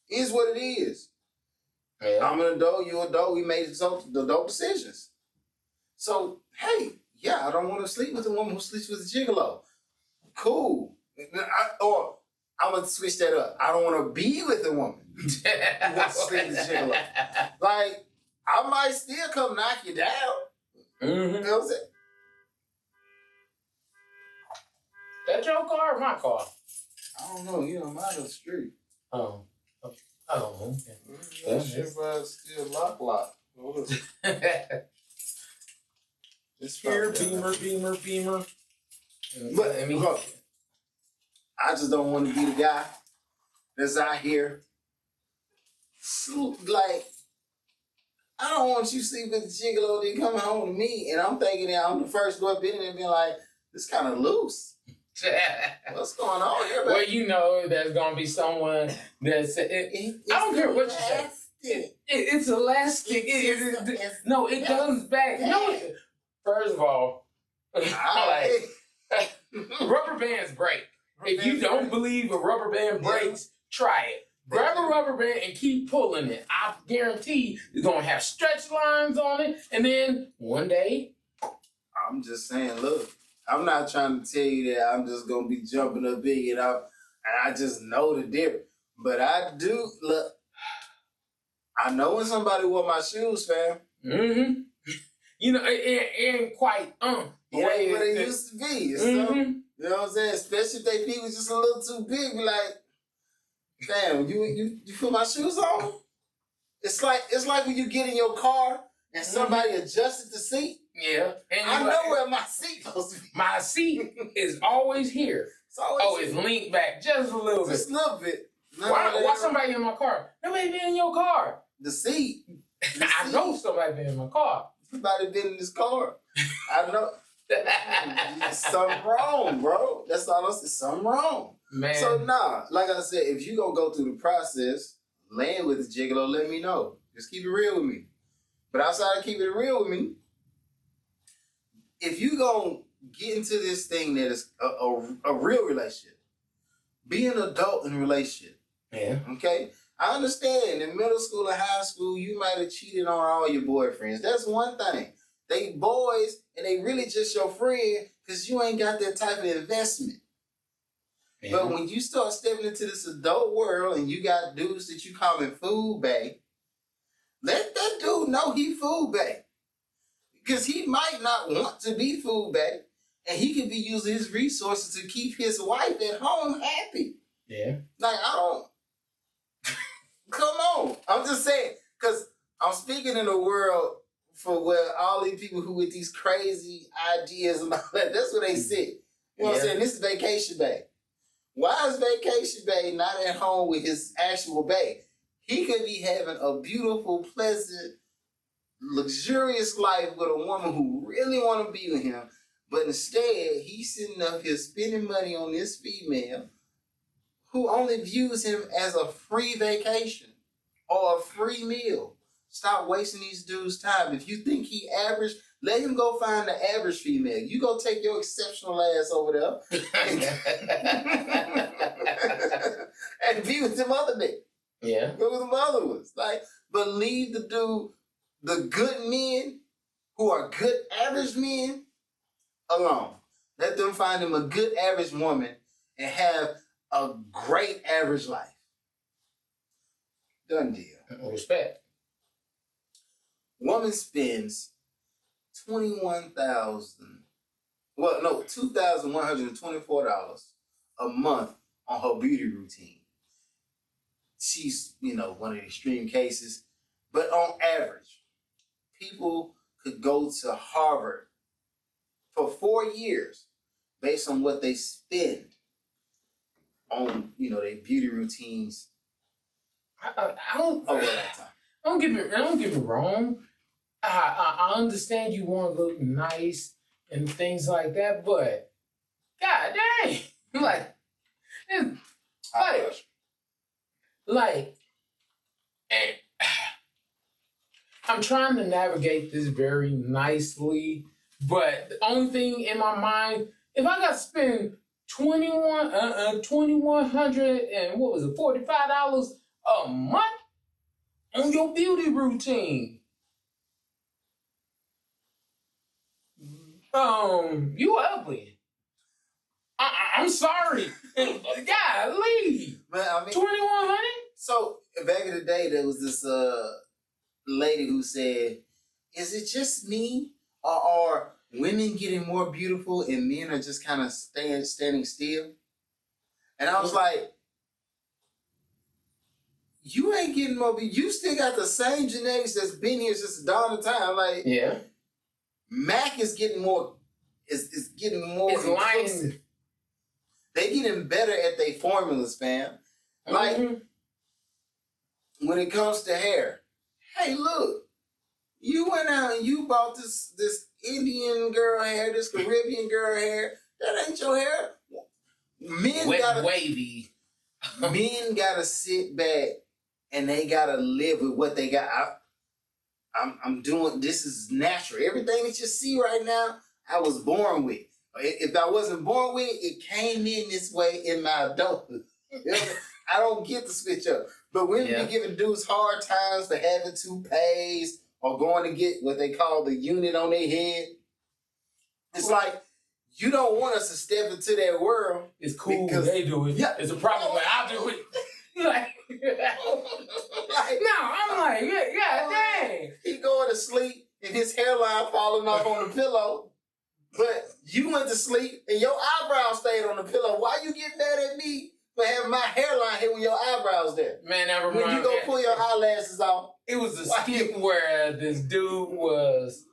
B: Is what it is. Yeah. I'm an adult, you're an adult, we made the adult decisions. So, hey, yeah, I don't want to sleep with a woman who sleeps with a gigolo. Cool. Or I'm going to switch that up. I don't want to be with a woman who wants to sleep with a gigolo. Like, I might still come knock you down.
A: Mm-hmm.
B: You know what I'm saying?
A: That your car or my car?
B: I don't know. Mine on the street.
A: Oh, okay.
B: That shit still lock.
A: It's here, Beamer.
B: But I just don't want to be the guy that's out here like, I don't want you sleep with the gigolo then coming home to me, and I'm thinking that I'm the first to have been in there and being like, this kind of loose. What's going on here,
A: Well,
B: baby?
A: you know, there's gonna be someone that's. I don't care what you say. It's elastic. No, it comes back. No, first of all, like, rubber bands break. If you don't believe a rubber band breaks, try it. Grab a rubber band and keep pulling it. I guarantee it's gonna have stretch lines on it, and then one day.
B: I'm just saying, look, I'm not trying to tell you that I'm just gonna be jumping up big and I just know the difference. But I do look. I know when somebody wore my shoes, fam.
A: Mm-hmm. You know, it ain't quite
B: It ain't what it used to be. It's you know what I'm saying? Especially if they feet was just a little too big. Be like, damn, you put my shoes on? It's like when you get in your car and somebody adjusted the seat.
A: Yeah. And
B: I know where my seat supposed to be.
A: My seat is always here. It's leaned back just a little bit.
B: Just a little bit.
A: Why somebody in my car? Nobody been in your car.
B: The seat.
A: I know somebody been in my car.
B: Somebody been in this car. I know. Something wrong, bro. That's all I say. Something wrong.
A: Man.
B: So nah, like I said, if you gonna go through the process, land with the gigolo, let me know. Just keep it real with me. But outside of keeping it real with me, if you gonna get into this thing that is a real relationship, be an adult in a relationship.
A: Yeah.
B: Okay? I understand in middle school and high school, you might have cheated on all your boyfriends. That's one thing. They boys, and they really just your friend because you ain't got that type of investment. Yeah. But when you start stepping into this adult world and you got dudes that you calling food bae, let that dude know he food bae. Because he might not want to be food bae, and he could be using his resources to keep his wife at home happy.
A: Yeah.
B: Like, I don't... Come on. I'm just saying, because I'm speaking in a world for where all these people who with these crazy ideas and all that, that's what they sit. You know what I'm saying? This is Vacation Bae. Why is Vacation Bae not at home with his actual bae? He could be having a beautiful, pleasant, luxurious life with a woman who really want to be with him, but instead, he's sitting up here spending money on this female who only views him as a free vacation or a free meal. Stop wasting these dudes' time. If you think he average, let him go find the average female. You go take your exceptional ass over there and be with them other niggas.
A: Yeah.
B: Go with them other ones. Like, but leave the dude, the good men who are good average men alone. Let them find him a good average woman and have a great average life. Done deal.
A: Respect.
B: Woman spends $2,124 a month on her beauty routine. She's, one of the extreme cases. But on average, people could go to Harvard for 4 years based on what they spend on, their beauty routines.
A: Don't get me wrong. I understand you want to look nice and things like that, but god dang, and I'm trying to navigate this very nicely, but the only thing in my mind, if I got to spend $2,100 and what was it, $45 a month on your beauty routine, you ugly. I'm sorry. Golly.
B: But I mean,
A: 2,100.
B: So back in the day, there was this lady who said, "Is it just me, or are women getting more beautiful and men are just kind of standing still?" And I was like, "You ain't getting more. You still got the same genetics that's been here since the dawn of time. Like,
A: yeah,
B: Mac is getting more. Is getting more.
A: It's lying.
B: They getting better at their formulas, fam. Like, when it comes to hair, hey, look, you went out and you bought this Indian girl hair, this Caribbean girl hair. That ain't your hair. Men
A: Wavy.
B: Men gotta sit back and they gotta live with what they got. I'm doing, this is natural. Everything that you see right now, I was born with. If I wasn't born with it, it came in this way in my adulthood. I don't get to switch up. But women be giving dudes hard times for having toupees or going to get what they call the unit on their head. It's like, you don't want us to step into that world.
A: It's cool because they do it. Yeah. It's a problem when I do it. Like, no, I'm like, yeah, dang.
B: He going to sleep and his hairline falling off on the pillow. But you went to sleep and your eyebrows stayed on the pillow. Why you get mad at me for having my hairline hit with your eyebrows there?
A: Man, that
B: when you go pull your eyelashes off.
A: It was a skit where this dude was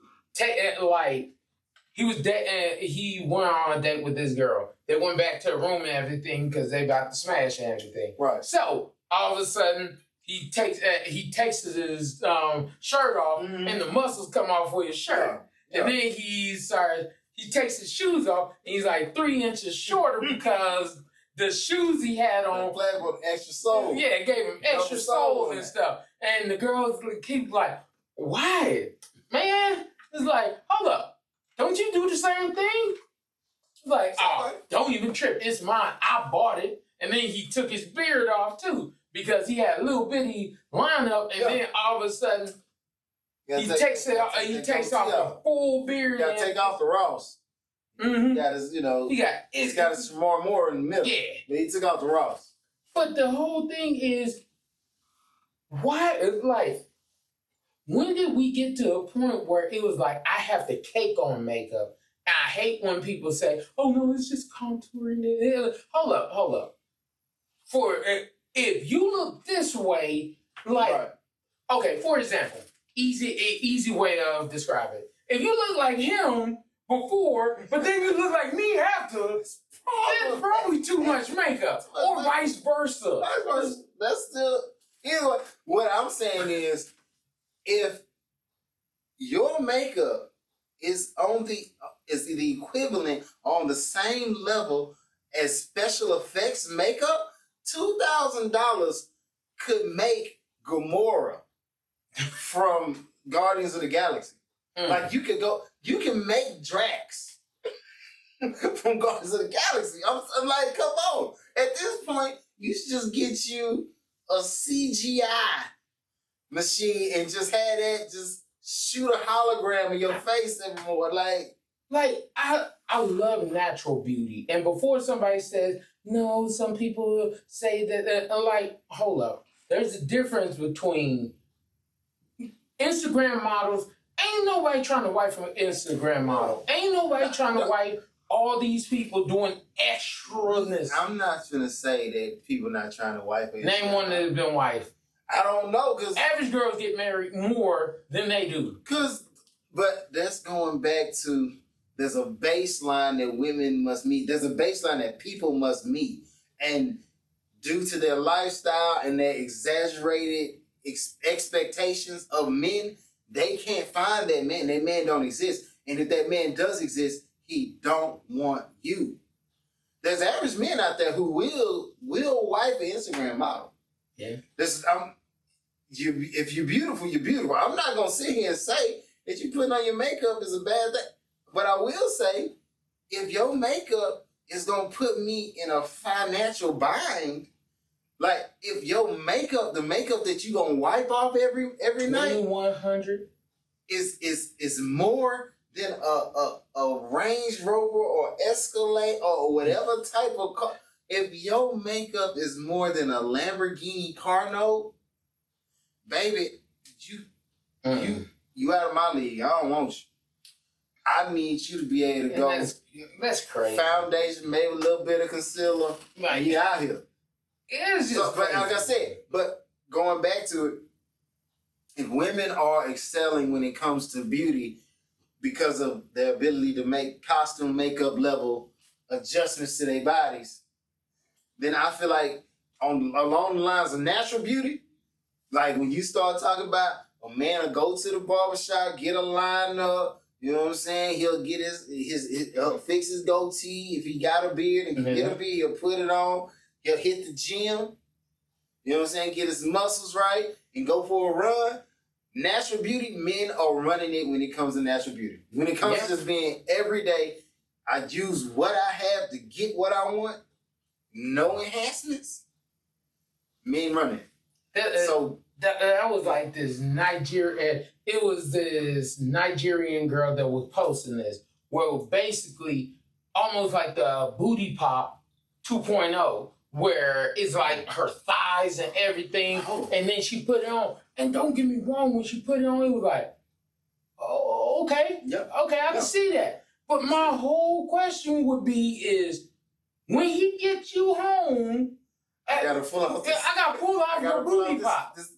A: he went on a date with this girl. They went back to the room and everything because they about to smash and everything.
B: Right.
A: So all of a sudden he takes his shirt off and the muscles come off with his shirt. Yeah. And then he takes his shoes off and he's like 3 inches shorter because the shoes he had on
B: black with extra soles.
A: Yeah, it gave him extra soles and stuff. And the girls keep like, why? Man, it's like, hold up. Don't you do the same thing? It's like, don't even trip. It's mine. I bought it. And then he took his beard off too because he had a little bitty lineup. And then all of a sudden, he takes off the full beard.
B: You gotta take off the Ross.
A: Mm-hmm.
B: He got his, he's got his more in the middle.
A: Yeah.
B: But he took off the Ross.
A: But the whole thing is, why? It's like, when did we get to a point where it was like, I have to cake on makeup? And I hate when people say, oh no, it's just contouring it. Hold up. If you look this way, okay, for example, easy way of describing it. If you look like him before, but then you look like me after, it's probably too much makeup. Or vice versa.
B: That's still, anyway, what I'm saying is, if your makeup is the equivalent on the same level as special effects makeup, $2,000 could make Gamora from Guardians of the Galaxy. Like you can make Drax from Guardians of the Galaxy. I'm like, come on. At this point, you should just get you a CGI machine and just have that just shoot a hologram in your face anymore.
A: Like I love natural beauty. And before somebody says, no, some people say that I'm like, hold up. There's a difference between Instagram models. Ain't nobody trying to wipe from an Instagram model. Ain't nobody trying to wipe all these people doing extraness.
B: I'm not gonna say that people not trying to wipe it.
A: Name one that has been wiped.
B: I don't know, because
A: average girls get married more than they do.
B: But that's going back to, there's a baseline that women must meet. There's a baseline that people must meet. And due to their lifestyle and their exaggerated expectations of men, they can't find that man. That man don't exist. And if that man does exist, he don't want you. There's average men out there who will wife an Instagram model.
A: Yeah.
B: If you're beautiful, you're beautiful. I'm not gonna sit here and say that you putting on your makeup is a bad thing. But I will say, if your makeup is gonna put me in a financial bind, like if your makeup, the makeup that you gonna wipe off every night,
A: 2100
B: is more than a Range Rover or Escalade or whatever type of car. If your makeup is more than a Lamborghini car note, baby, you out of my league. I don't want you. I need you to be able to go.
A: That's crazy.
B: Foundation, maybe a little bit of concealer.
A: Like,
B: you out here.
A: It's just
B: but like I said, but going back to it, if women are excelling when it comes to beauty because of their ability to make costume, makeup level adjustments to their bodies, then I feel like along the lines of natural beauty, Like when you start talking about a man will go to the barbershop, get a line up, you know what I'm saying? He'll get his fix his goatee. If he got a beard and can get a beard, he'll put it on. He'll hit the gym, you know what I'm saying? Get his muscles right and go for a run. Natural beauty, men are running it when it comes to natural beauty. When it comes to just being every day, I use what I have to get what I want. No enhancements. Men running it. So
A: that was like this Nigerian. It was this Nigerian girl that was posting this, where it was basically almost like the booty pop 2.0, where it's like her thighs and everything, and then she put it on. And don't get me wrong, when she put it on, it was like, oh, okay, okay, I can see that. But my whole question would be is, when he gets you home,
B: I gotta pull off this.
A: I gotta pull off your booty pop.
B: This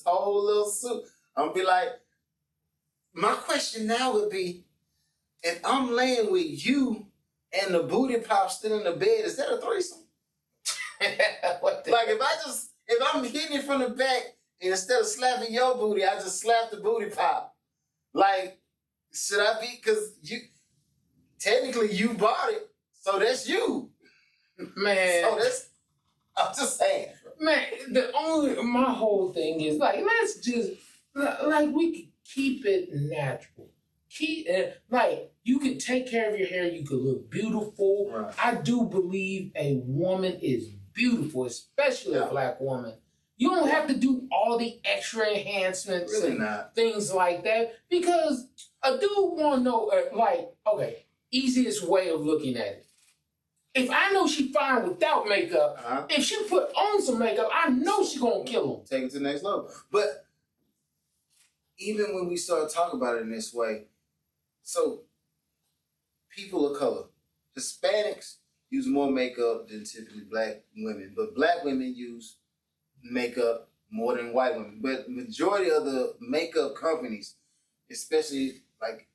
B: whole little suit. I'm gonna be like, my question now would be, if I'm laying with you and the booty pop still in the bed, is that a threesome? Like if I'm hitting it from the back and instead of slapping your booty, I just slap the booty pop. Like, should I be? Because technically you bought it, so that's you.
A: Man.
B: So I'm just saying.
A: Man, my whole thing is like, let's just, like, we can keep it natural. Keep it, like, you can take care of your hair, you can look beautiful.
B: Right.
A: I do believe a woman is beautiful, especially a black woman. You don't have to do all the extra enhancements things like that, because a dude want to know, like, okay, easiest way of looking at it. If I know she fine without makeup, if she put on some makeup, I know she gonna kill him.
B: Take it to the next level. But even when we start talking about it in this way, so people of color, Hispanics use more makeup than typically black women, but black women use makeup more than white women. But majority of the makeup companies, especially like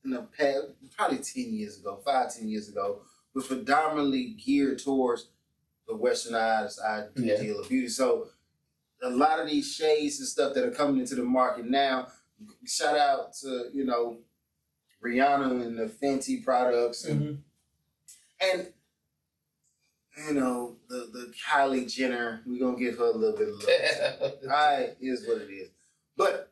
B: in the past, probably 10 years ago, 10 years ago, was predominantly geared towards the westernized ideal of beauty. So a lot of these shades and stuff that are coming into the market now, shout out to, Rihanna and the Fenty products and the Kylie Jenner, we're gonna give her a little bit of love. Alright, is what it is. But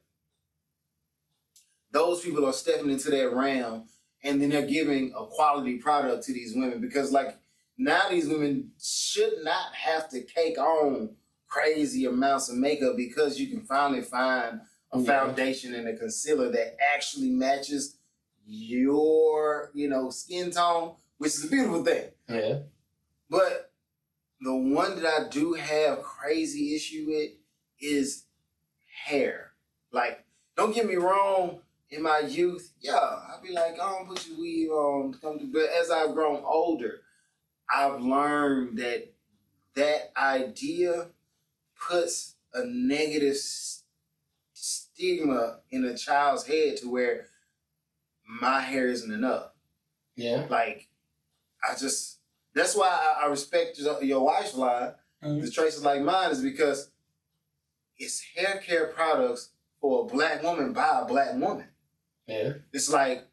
B: those people are stepping into that realm, and then they're giving a quality product to these women, because like now these women should not have to take on crazy amounts of makeup, because you can finally find a foundation and a concealer that actually matches your, skin tone, which is a beautiful thing.
A: Yeah.
B: But the one that I do have crazy issue with is hair. Like, don't get me wrong, in my youth, I'd be like, oh, put your weave on. But as I've grown older, I've learned that idea puts a negative stigma in a child's head to where my hair isn't enough.
A: Yeah.
B: Like, that's why I respect your wife's line, the traces like mine, is because it's hair care products for a black woman by a black woman.
A: Yeah.
B: It's like,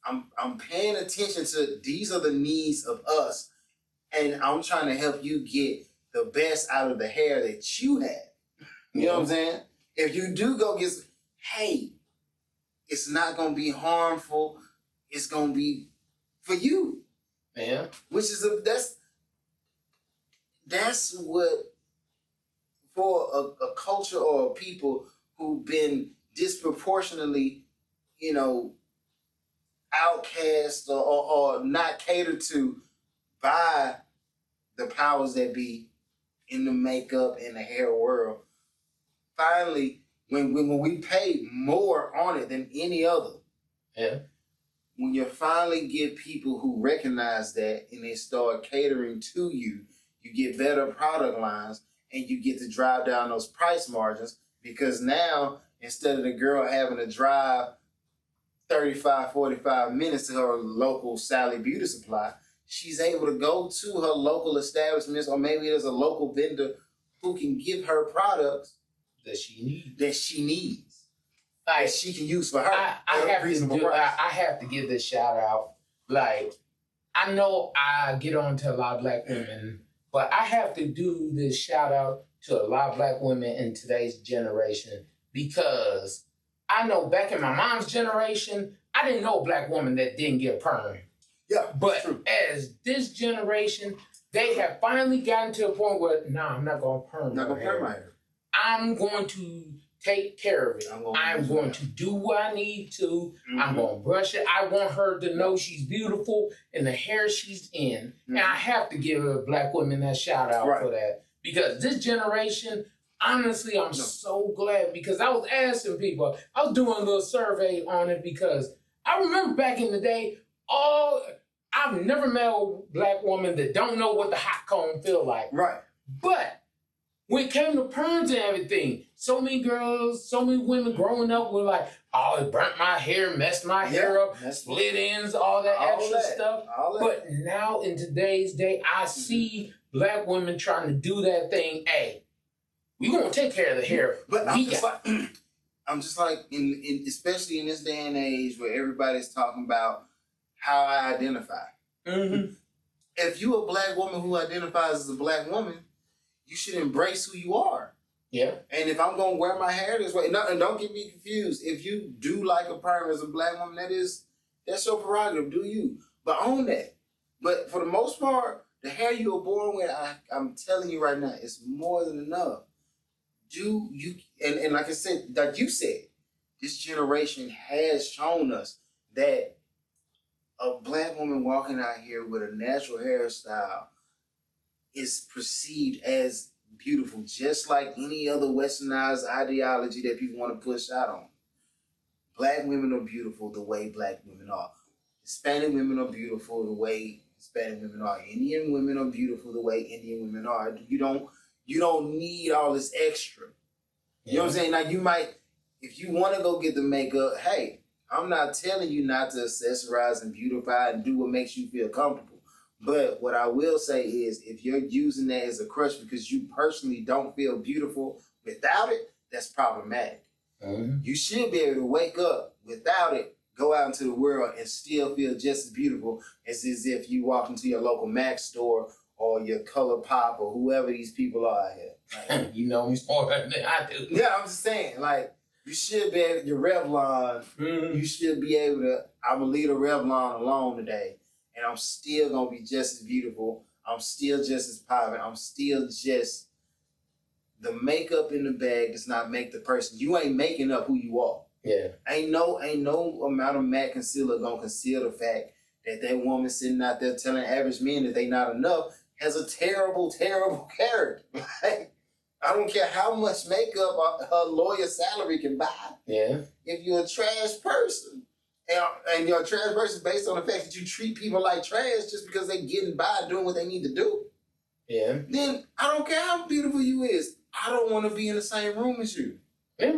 B: I'm paying attention to these are the needs of us, and I'm trying to help you get the best out of the hair that you have. You know what I'm saying? If you do go get, hey, it's not going to be harmful. It's going to be for you.
A: Yeah.
B: Which is that's what, for a culture or a people who've been disproportionately, outcast or not catered to by the powers that be in the makeup and the hair world. Finally, when we pay more on it than any other, when you finally get people who recognize that and they start catering to you, you get better product lines and you get to drive down those price margins, because now, instead of the girl having to drive 35, 45 minutes to her local Sally Beauty Supply, she's able to go to her local establishments, or maybe there's a local vendor who can give her products
A: that she needs.
B: that she needs,
A: Like
B: that she can use for her.
A: I
B: at a
A: have to
B: reasonable
A: do.
B: price.
A: I have to give this shout out. Like I know I get on to a lot of black women, but I have to do this shout out to a lot of black women in today's generation because I know back in my mom's generation, I didn't know a black woman that didn't get perm.
B: Yeah,
A: But
B: true.
A: as this generation, they have finally gotten to a point where, I'm not going to perm
B: I'm not
A: my
B: gonna
A: hair.
B: perm my hair.
A: I'm going to take care of it.
B: I'm
A: I'm
B: use
A: going
B: it.
A: to do what I need to. I'm
B: Mhm.
A: going to brush it. I want her to know she's beautiful in the hair she's in. And I have to give black women that shout out
B: Right.
A: for that. Because this generation, honestly, I'm so glad because I was asking people, I was doing a little survey on it because I remember back in the day, I've never met a black woman that don't know what the hot comb feel like.
B: Right.
A: But when it came to perms and everything, so many girls, so many women growing up were like, oh, it burnt my hair, messed my hair up,
B: that's-
A: split ends, all that
B: all
A: extra
B: that,
A: stuff.
B: all that.
A: But now in today's day, I see black women trying to do that thing. Hey, we gonna take care of the hair.
B: But
A: we got.
B: I'm just like in especially in this day and age where everybody's talking about how I identify.
A: Mm-hmm.
B: If you a black woman who identifies as a black woman, you should embrace who you are.
A: Yeah.
B: And if I'm gonna wear my hair this way, and don't get me confused. If you do like a perm as a black woman, that's your prerogative. Do you? But own that. But for the most part, the hair you were born with, I'm telling you right now, it's more than enough. Do you and like I said, like you said, this generation has shown us that a black woman walking out here with a natural hairstyle is perceived as beautiful, just like any other westernized ideology that people want to push out on. Black women are beautiful the way black women are. Hispanic women are beautiful the way Hispanic women are. Indian women are beautiful the way Indian women are. You don't need all this extra. You know what I'm saying? Now you might, if you want to go get the makeup, hey, I'm not telling you not to accessorize and beautify and do what makes you feel comfortable. But what I will say is if you're using that as a crutch because you personally don't feel beautiful without it, that's problematic.
A: Mm-hmm.
B: You should be able to wake up without it, go out into the world and still feel just as beautiful as if you walk into your local Mac store or your Color Pop or whoever these people are out here. Like,
A: You know me more than I do.
B: yeah, I'm just saying, like, you should be able, your Revlon,
A: Mm-hmm.
B: you should be able to, I'm going to leave the Revlon alone today, and I'm still going to be just as beautiful. I'm still just as popping. I'm still just, the makeup in the bag does not make the person. You ain't making up who you are.
A: Yeah.
B: Ain't no amount of matte concealer going to conceal the fact that woman sitting out there telling average men that they not enough has a terrible, terrible character. Like, I don't care how much makeup her lawyer's salary can buy.
A: Yeah.
B: If you're a trash person, and you're a trash person based on the fact that you treat people like trash just because they getting by doing what they need to do,
A: Yeah.
B: then I don't care how beautiful you is. I don't want to be in the same room as you.
A: Yeah.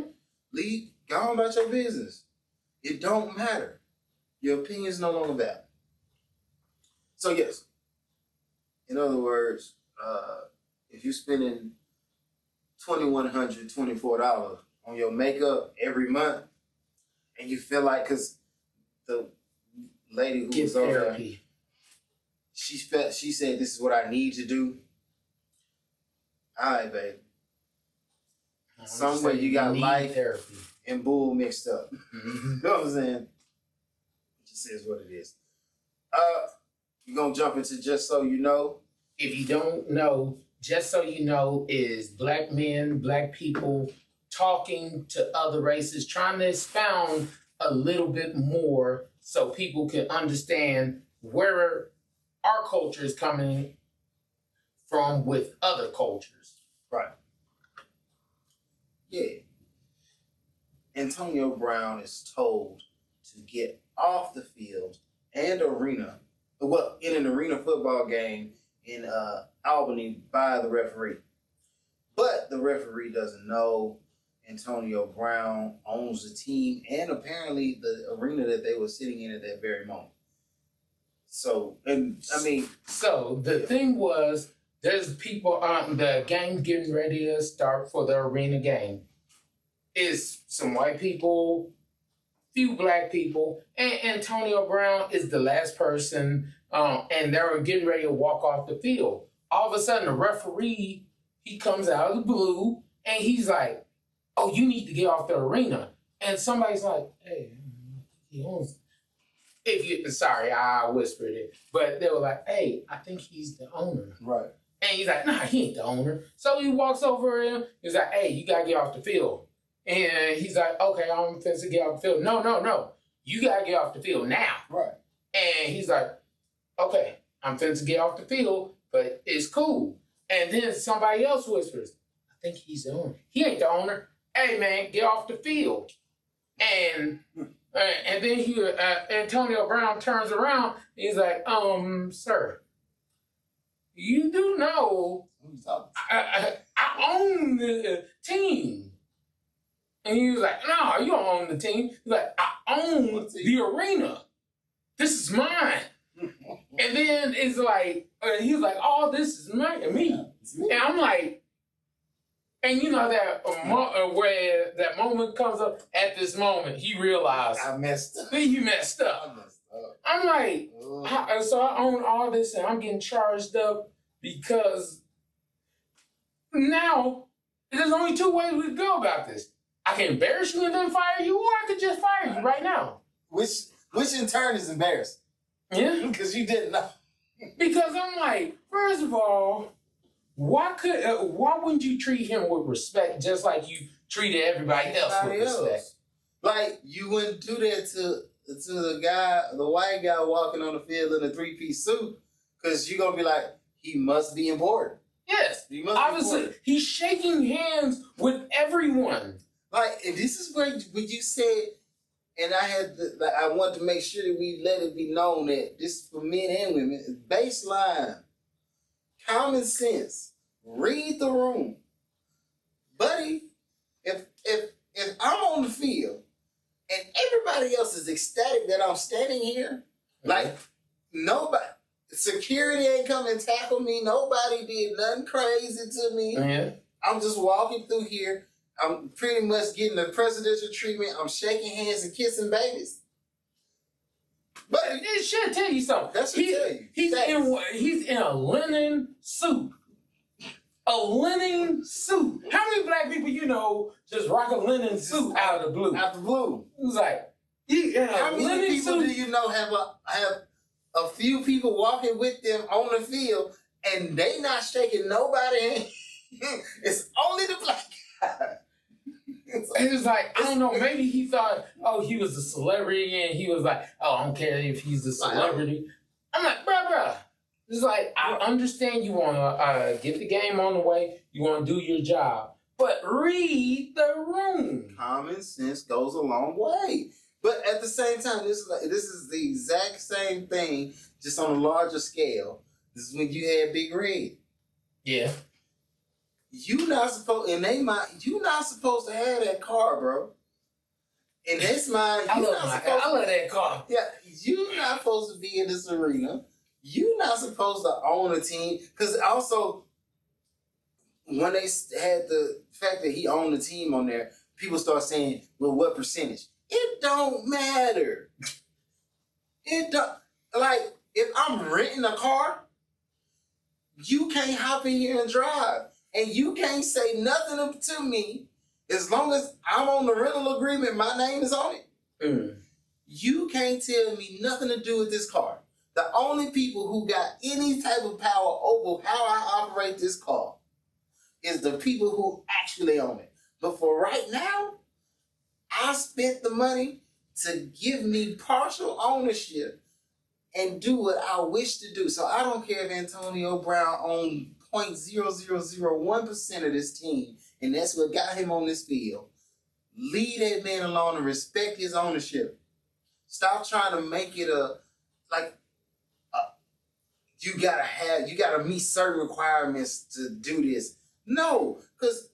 B: Go on about your business. It don't matter. Your opinion is no longer valid. So yes, in other words, if you're spending $2,100, $2,400 on your makeup every month, and you feel like, because the lady who
A: Get
B: was on there,
A: therapy.
B: she said, this is what I need to do. All right, babe. Somewhere you got
A: need
B: life
A: therapy.
B: and bull mixed up.
A: Mm-hmm.
B: You know what I'm saying? It just is what it is. You're going to jump into Just So You Know.
A: If you don't know, Just So You Know is black men, black people talking to other races, trying to expound a little bit more so people can understand where our culture is coming from with other cultures.
B: Right. Yeah. Antonio Brown is told to get off the field and arena, well, in an arena football game in Albany by the referee. But the referee doesn't know Antonio Brown owns the team and apparently the arena that they were sitting in at that very moment. So, and I mean,
A: So the thing was, there's people on the game getting ready to start for the arena game. it's some white people, few black people, and Antonio Brown is the last person, and they were getting ready to walk off the field. All of a sudden, the referee, he comes out of the blue, and he's like, oh, you need to get off the arena. And somebody's like, hey, he owns. Sorry, I whispered it, but they were like, hey, I think he's the owner.
B: Right.
A: And he's like, nah, he ain't the owner. So he walks over him. He's like, hey, you got to get off the field. And he's like, okay, I'm finna get off the field. No. You got to get off the field now.
B: Right.
A: And he's like, okay, I'm finna get off the field, but it's cool. And then somebody else whispers, I think he's the owner. He ain't the owner. Hey, man, get off the field. And then Antonio Brown turns around. He's like, sir, you do know I own the team. And he was like, no, you don't own the team. He's like, I own the arena. This is mine. And then it's like, he's like, oh, this is me. And I'm like, and you know that where that moment comes up, at this moment, he realized,
B: I messed up.
A: he messed up. I'm like, so I own all this and I'm getting charged up because now there's only two ways we could go about this. I can embarrass you and then fire you, or I could just fire you right now.
B: Which in turn is embarrassing.
A: Yeah.
B: Because you didn't know.
A: Because I'm like, first of all, why wouldn't you treat him with respect just like you treated everybody else with respect?
B: Like, you wouldn't do that to the white guy walking on the field in a three-piece suit, because you're going to be like, he must be important.
A: Yes.
B: He must
A: Obviously,
B: be important.
A: he's shaking hands with everyone.
B: Like, and this is where you said, and I want to make sure that we let it be known that this is for men and women, baseline, common sense, read the room. Buddy, if I'm on the field and everybody else is ecstatic that I'm standing here, like, nobody, security ain't come and tackle me, nobody did nothing crazy to me.
A: Yeah.
B: I'm just walking through here. I'm pretty much getting the presidential treatment. I'm shaking hands and kissing babies. But
A: It should tell you something.
B: That should tell you.
A: He's in a linen suit. A linen suit. How many black people you know just rock a linen suit out of the blue?
B: Out the blue.
A: It was like,
B: how many people do you know have a few people walking with them on the field and they not shaking nobody? It's only the black guy.
A: It was like, I don't know, maybe he thought, oh, he was a celebrity, and he was like, oh, I don't care if he's a celebrity. I'm like, bruh. It's like, I understand you want to get the game on the way, you want to do your job, but read the room.
B: Common sense goes a long way. But at the same time, this is the exact same thing, just on a larger scale. This is when you had Big Red.
A: Yeah.
B: You not supposed to have that car, bro. In his mind,
A: I love that car.
B: Yeah, you not supposed to be in this arena. You not supposed to own a team. Because also, when they had the fact that he owned the team on there, people start saying, well, what percentage? It don't matter. It don't. Like, if I'm renting a car, you can't hop in here and drive. And you can't say nothing to me as long as I'm on the rental agreement, my name is on it.
A: Mm.
B: You can't tell me nothing to do with this car. The only people who got any type of power over how I operate this car is the people who actually own it. But for right now, I spent the money to give me partial ownership and do what I wish to do. So I don't care if Antonio Brown owned 0.0001% of this team, and that's what got him on this field. Leave that man alone and respect his ownership. Stop trying to make it you gotta meet certain requirements to do this. No, because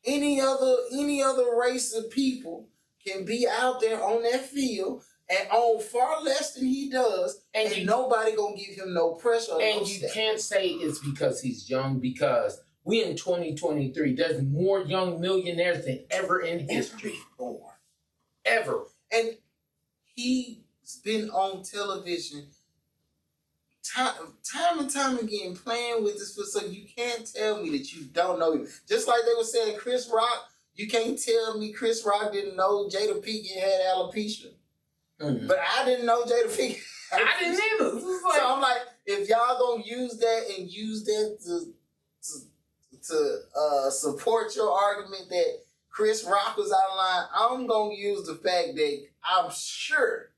B: any other race of people can be out there on that field and own far less than he does, and nobody gonna give him no pressure.
A: And you can't say it's because he's young, because We in 2023. There's more young millionaires than ever in history.
B: Before.
A: Ever.
B: And he's been on television time and time again playing with this. So you can't tell me that you don't know him. Just like they were saying Chris Rock, you can't tell me Chris Rock didn't know Jada Pinkett had alopecia.
A: Mm.
B: But I didn't know Jada Pinkett.
A: I didn't either.
B: So I'm like, if y'all gonna use that to support your argument that Chris Rock was out of line, I'm gonna use the fact that I'm sure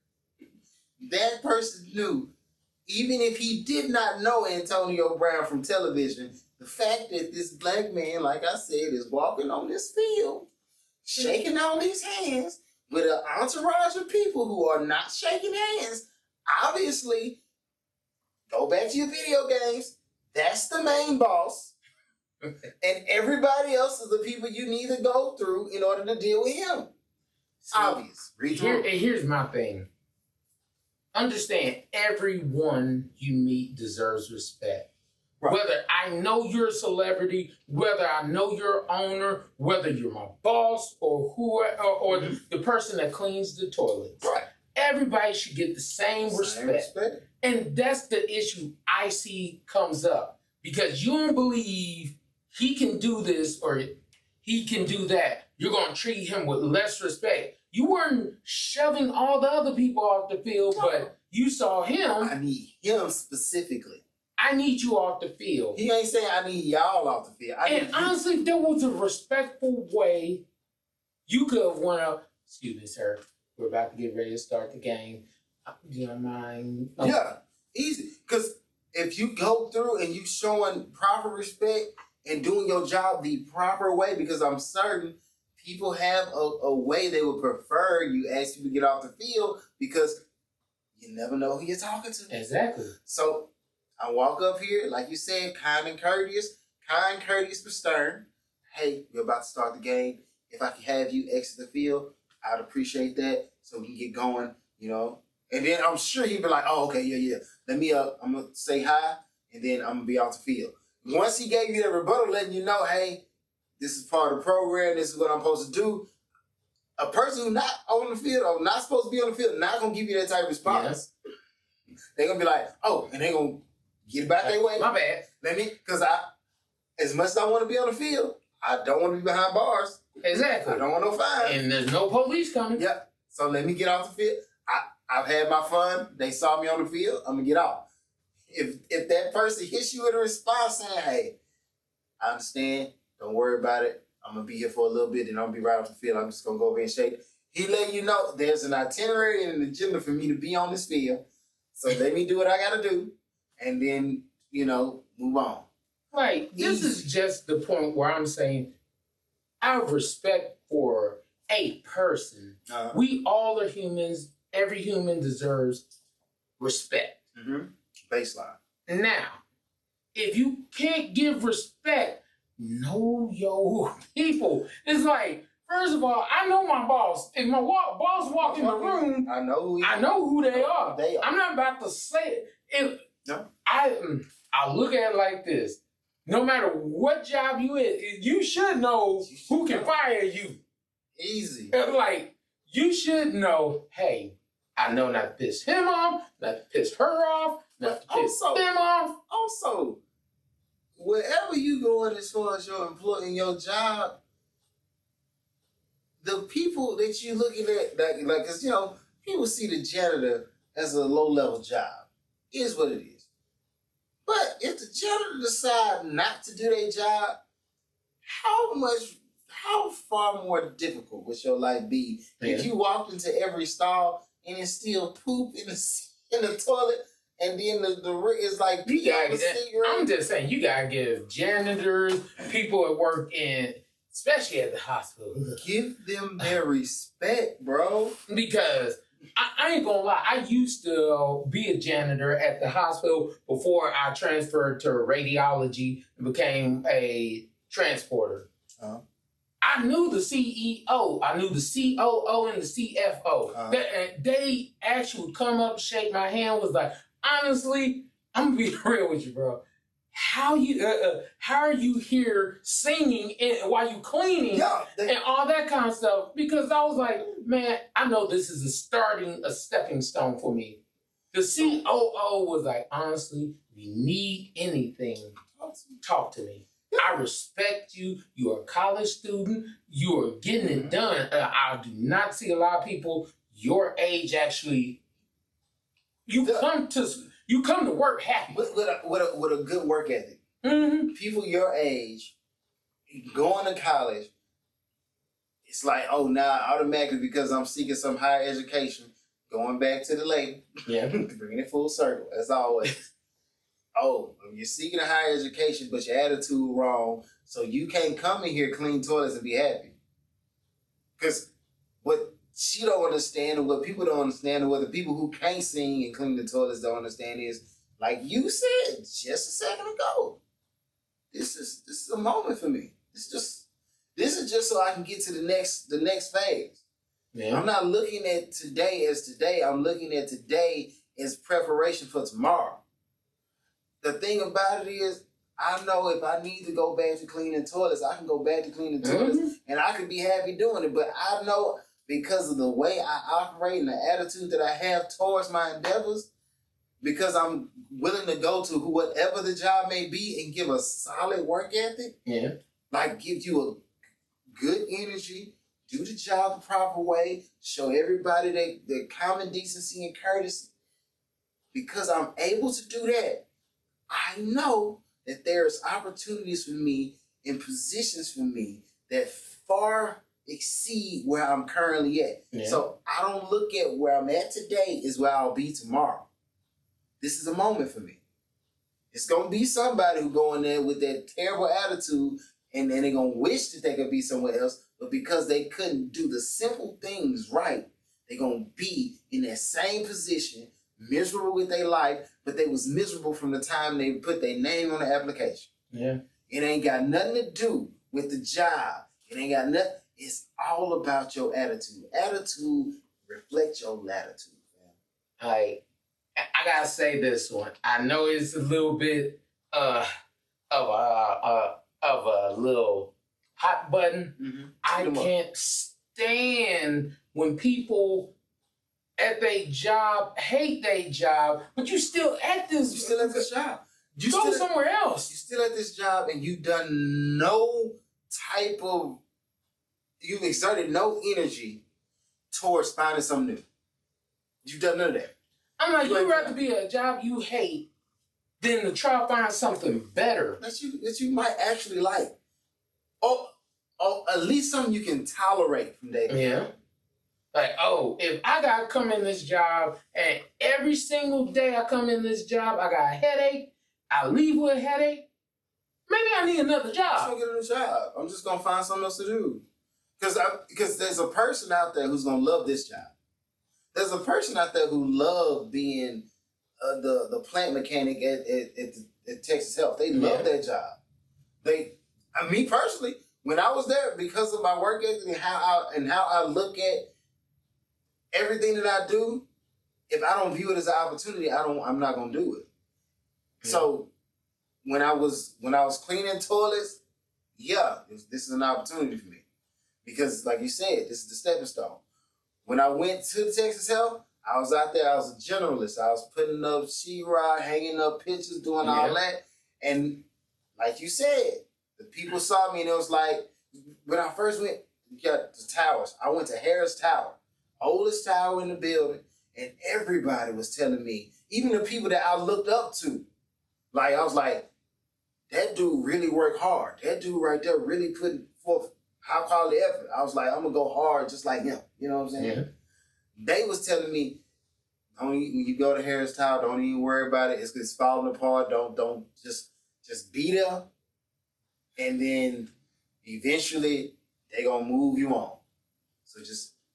B: that person knew, even if he did not know Antonio Brown from television, the fact that this black man, like I said, is walking on this field, shaking all these hands with an entourage of people who are not shaking hands. Obviously, go back to your video games. That's the main boss. And everybody else is the people you need to go through in order to deal with him. Obvious.
A: Here's my thing. Understand, everyone you meet deserves respect. Right. Whether I know you're a celebrity, whether I know you're owner, whether you're my boss or or the person that cleans the toilets.
B: Right.
A: Everybody should get the same respect. And that's the issue I see comes up. Because you don't believe he can do this or he can do that. You're going to treat him with less respect. You weren't shoving all the other people off the field, but you saw him.
B: I need him specifically.
A: I need you off the field.
B: He ain't saying I need y'all off the field.
A: And honestly, there was a respectful way you could have went up. Excuse me, sir. We're about to get ready to start the game. Do you mind? Oh.
B: Yeah, easy. Because if you go through and you showing proper respect and doing your job the proper way, because I'm certain people have a way they would prefer you ask you to get off the field because you never know who you're talking to.
A: Exactly.
B: So I walk up here, like you said, kind, courteous, but stern. Hey, we're about to start the game. If I can have you exit the field, I'd appreciate that so we can get going, you know. And then I'm sure he'd be like, oh, okay, yeah. Let me I'm going to say hi, and then I'm going to be off the field. Once he gave you that rebuttal, letting you know, hey, this is part of the program, this is what I'm supposed to do. A person who's not on the field or not supposed to be on the field not going to give you that type of response. Yeah. They're going to be like, oh, and they're going to get back their way.
A: My bad.
B: Because as much as I want to be on the field, I don't want to be behind bars.
A: Exactly.
B: I don't want no fine.
A: And there's no police coming.
B: Yep. So let me get off the field. I've had my fun. They saw me on the field. I'm going to get off. If that person hits you with a response saying, hey, I understand. Don't worry about it. I'm going to be here for a little bit and I'm going to be right off the field. I'm just going to go over and shake. He let you know there's an itinerary and an agenda for me to be on this field. So let me do what I got to do. And then, move on.
A: Right. This is just the point where I'm saying I have respect for a person. Uh-huh. We all are humans. Every human deserves respect.
B: Mm-hmm. Baseline.
A: Now, if you can't give respect, know your people. It's like, first of all, I know my boss. If my boss walks in the room, I know who they are. I'm not about to say it. No. I look at it like this. No matter what job you in, you should know who can fire you.
B: Easy.
A: Like, you should know, hey, I know not to piss him off, not to piss her off, not to piss them off.
B: Also, wherever you going as far as your employee and your job, the people that you looking at, because, people see the janitor as a low-level job. It is what it is. But if the janitor decide not to do their job, how far more difficult would your life be if you walked into every stall and it's still poop in the toilet, and then the is like
A: I'm just saying, you gotta give janitors, people that work especially at the hospital,
B: give them their respect, bro.
A: Because I ain't gonna lie, I used to be a janitor at the hospital before I transferred to radiology and became a transporter. Uh-huh. I knew the CEO, I knew the COO and the CFO. Uh-huh. They actually would come up, shake my hand, was like, honestly, I'm gonna be real with you, bro. how are you here singing while you cleaning
B: Yeah,
A: and all that kind of stuff? Because I was like, man, I know this is a stepping stone for me. The COO was like, honestly, if you need anything, talk to me. I respect you. You're a college student. You are getting it done. I do not see a lot of people your age actually. You come to work happy
B: with a good work ethic.
A: Mm-hmm.
B: People your age going to college. It's like, oh, now automatically because I'm seeking some higher education, going back to the lady, bringing it full circle as always. Oh, you're seeking a higher education, but your attitude wrong, so you can't come in here clean toilets and be happy. Because what she don't understand, and what people don't understand, and what the people who can't sing and clean the toilets don't understand is, like you said just a second ago, this is a moment for me. This is just so I can get to the next phase. Yeah. I'm not looking at today as today. I'm looking at today as preparation for tomorrow. The thing about it is, I know if I need to go back to cleaning toilets, I can go back to cleaning toilets, and I can be happy doing it. But I know because of the way I operate and the attitude that I have towards my endeavors, because I'm willing to go to whatever the job may be and give a solid work ethic, like give you a good energy, do the job the proper way, show everybody the common decency and courtesy. Because I'm able to do that, I know that there's opportunities for me and positions for me that far exceed where I'm currently at. Yeah. So I don't look at where I'm at today is where I'll be tomorrow. This is a moment for me. It's going to be somebody who go in there with that terrible attitude and then they're going to wish that they could be somewhere else, but because they couldn't do the simple things right, they're going to be in that same position, miserable with their life, but they was miserable from the time they put their name on the application. Yeah. It ain't got nothing to do with the job. It ain't got nothing. It's all about your attitude. Attitude reflects your latitude, man.
A: I gotta say this one. I know it's a little bit of a little hot button. Mm-hmm. I can't stand when people at their job hate their job, but you still at this.
B: You still at this job.
A: You go somewhere else.
B: You still at this job, and you done no type of. You've exerted no energy towards finding something new. You've done none of that.
A: I'm like, you'd rather be at a job you hate than to try to find something better.
B: That you might actually like. Or at least something you can tolerate from day to day.
A: Yeah. Like, if I got to come in this job and every single day I come in this job, I got a headache, I leave with a headache, maybe I need another job.
B: I'm just going to get a job. I'm just going to find something else to do. Because there's a person out there who's going to love this job. There's a person out there who loved being the plant mechanic at Texas Health. They love their job. Me personally, when I was there, because of my work ethic and how I look at everything that I do, if I don't view it as an opportunity, I'm not gonna do it. Yeah. So when I was cleaning toilets, this is an opportunity for me. Because like you said, this is the stepping stone. When I went to Texas Health, I was out there, I was a generalist. I was putting up sheetrock, hanging up pictures, doing all that. And like you said, the people saw me and it was like, when I first went, you got the towers. I went to Harris Tower, oldest tower in the building, and everybody was telling me, even the people that I looked up to, like I was like, that dude really worked hard. That dude right there really put forth high quality effort. I was like, I'm gonna go hard just like him. You know what I'm saying? Yeah. They was telling me, when you go to Harris Tower, don't even worry about it. It's falling apart. Don't just be there. And then eventually they gonna move you on.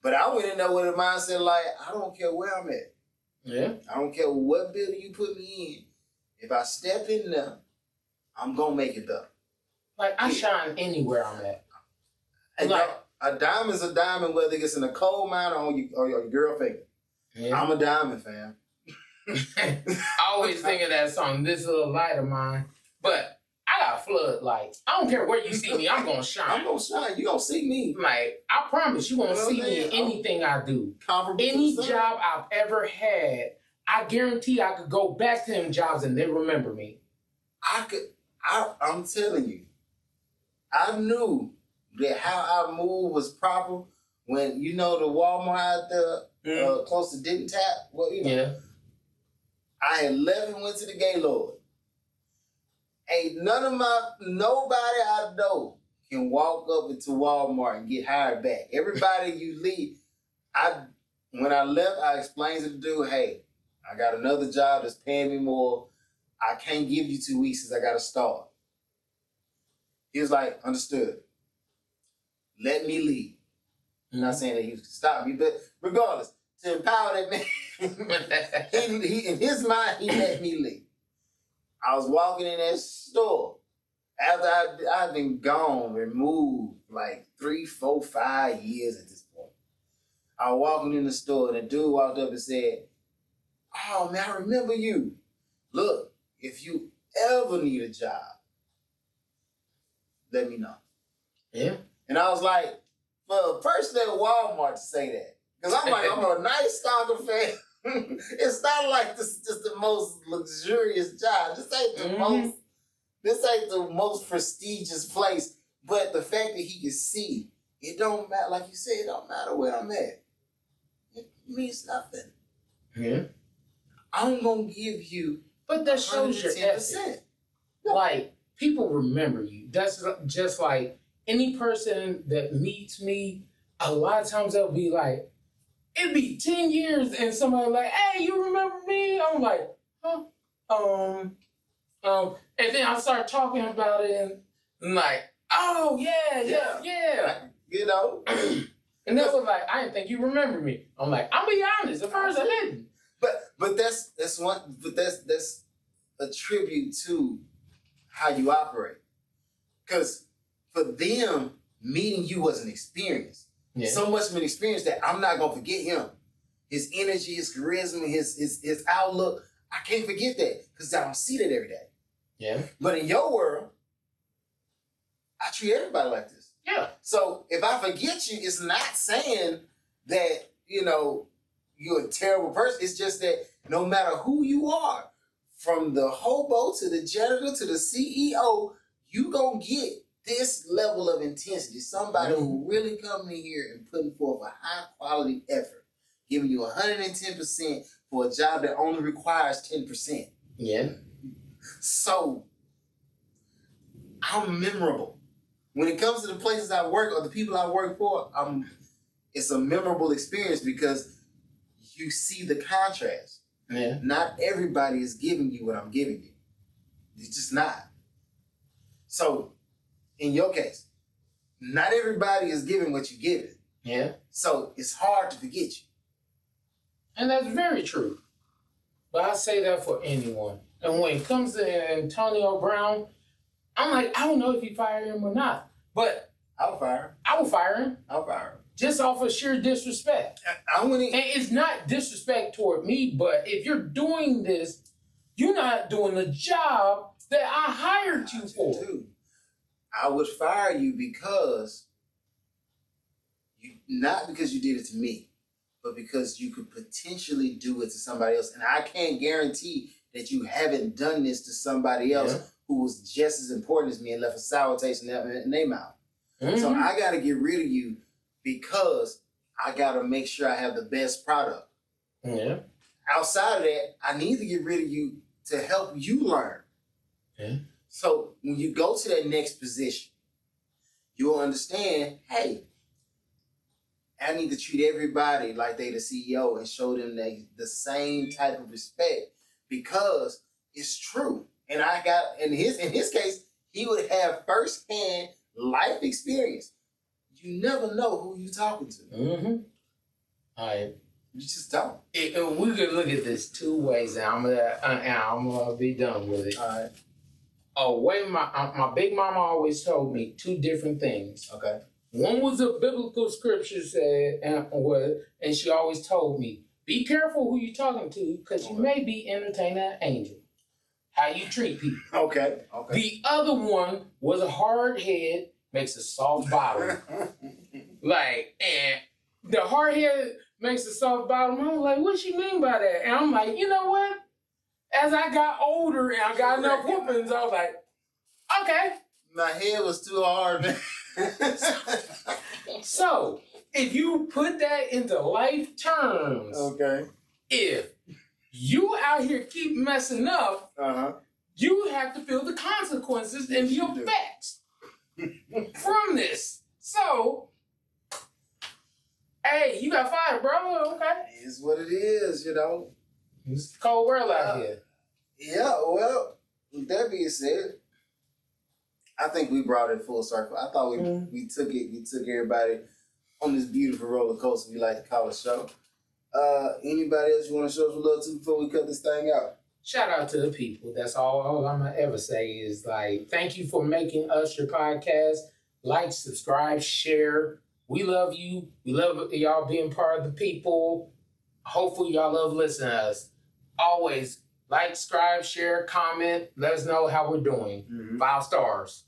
B: But I went in there with a mindset like, I don't care where I'm at. Yeah. I don't care what building you put me in. If I step in there, I'm gonna make it better.
A: Like I shine anywhere I'm at.
B: And like a diamond's a diamond, whether it's in a coal mine or your girl finger. Yeah. I'm a diamond, fam.
A: I always think of that song, This Little Light of Mine. But I got flood lights. I don't care where you see me, I'm gonna shine.
B: I'm gonna shine. You gonna see me.
A: Like, I promise you won't
B: Well,
A: see me in
B: man,
A: anything I do.
B: Comparable to
A: Any
B: the sun.
A: job I've ever had, I guarantee I could go back to them jobs and they remember me.
B: I'm telling you, I knew that how I moved was proper when, you know, the Walmart out there close to Denton Tap. Well, you know,
A: Yeah.
B: I had left and went to the Gaylord. Ain't nobody I know can walk up into Walmart and get hired back. Everybody you leave, when I left, I explained to the dude, hey, I got another job that's paying me more. I can't give you 2 weeks since I got to start. He was like, understood. Let me leave. I'm not saying that he was stop me, but regardless, to empower that man, he in his mind, he let me leave. I was walking in that store after I'd been gone and moved like 3, 4, 5 years at this point. I was walking in the store and a dude walked up and said, oh man, I remember you. Look, if you ever need a job, let me know.
A: Yeah.
B: And I was like, for a person at Walmart to say that, because I'm like, I'm a Night Stalker fan. It's not like this is just the most luxurious job. This ain't the most prestigious place. But the fact that he can see, it don't matter. Like you said, it don't matter where I'm at. It means nothing.
A: Yeah.
B: I'm gonna give you.
A: But that shows your
B: 110%.
A: ethic. Like, people remember you. That's just like any person that meets me, a lot of times they'll be like, it'd be 10 years and somebody like, hey, you remember me? I'm like, huh? And then I start talking about it and I'm like, oh, yeah.
B: You know?
A: And they was like, I didn't think you remember me. I'm like, I'll be honest, at first I didn't.
B: But that's a tribute to how you operate. Because for them, meeting you was an experience.
A: Yeah.
B: So much of an experience that I'm not gonna forget him. His energy, his charisma, his outlook. I can't forget that because I don't see that every day.
A: Yeah.
B: But in your world, I treat everybody like this.
A: Yeah.
B: So if I forget you, it's not saying that, you know, you're a terrible person. It's just that no matter who you are, from the hobo to the janitor to the CEO, you gonna get this level of intensity. Somebody who really coming in here and putting forth a high quality effort, giving you 110% for a job that only requires 10%.
A: Yeah.
B: So I'm memorable. When it comes to the places I work or the people I work for, it's a memorable experience because you see the contrast.
A: Yeah.
B: Not everybody is giving you what I'm giving you. It's just not. So, in your case, not everybody is giving what you give it.
A: Yeah.
B: So, it's hard to forget you.
A: And that's very true. But I say that for anyone. And when it comes to Antonio Brown, I'm like, I don't know if you fire him or not. But
B: I'll fire him.
A: I will fire him.
B: I'll fire him.
A: Just off of sheer disrespect.
B: I'm gonna.
A: And it's not disrespect toward me, but if you're doing this, you're not doing the job that I hired you for.
B: Dude, I would fire you because not because you did it to me, but because you could potentially do it to somebody else. And I can't guarantee that you haven't done this to somebody else who was just as important as me and left a sour taste in their mouth. Mm-hmm. So I got to get rid of you because I got to make sure I have the best product.
A: Yeah.
B: Outside of that, I need to get rid of you to help you learn.
A: Yeah.
B: So when you go to that next position, you'll understand, hey, I need to treat everybody like they the CEO and show them the same type of respect because it's true. And I got in his case, he would have firsthand life experience. You never know who you're talking to.
A: Mm-hmm. All right.
B: You just don't.
A: We could look at this two ways, and I'm gonna be done with it.
B: All right.
A: My big mama always told me two different things.
B: Okay.
A: One was a biblical scripture said, and she always told me, be careful who you're talking to, because you may be entertaining an angel. how you treat people.
B: Okay.
A: The other one was a hard head makes a soft bottom. Like, and the hard head makes a soft bottom. I was like, what she mean by that? And I'm like, you know what? As I got older and I got enough whoopings, I was like, okay.
B: My head was too hard, man.
A: So, if you put that into life terms,
B: Okay.
A: if you out here keep messing up,
B: Uh-huh.
A: you have to feel the consequences and the effects from this. So, hey, you got fired, bro. Okay.
B: It's what it is, you know.
A: It's a cold world out here.
B: Yeah, well, with that being said, I think we brought it full circle. I thought we took everybody on this beautiful roller coaster we like to call a show. Anybody else you want to show us a love to before we cut this thing out?
A: Shout out to the people. That's all I'm gonna ever say is like, thank you for making us your podcast. Like, subscribe, share. We love you. We love y'all being part of the people. Hopefully y'all love listening to us. Always like, subscribe, share, comment. Let us know how we're doing. 5 stars.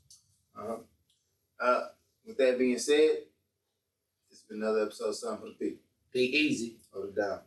B: With that being said, it's been another episode of Something for the People.
A: Be easy.
B: Hold it down.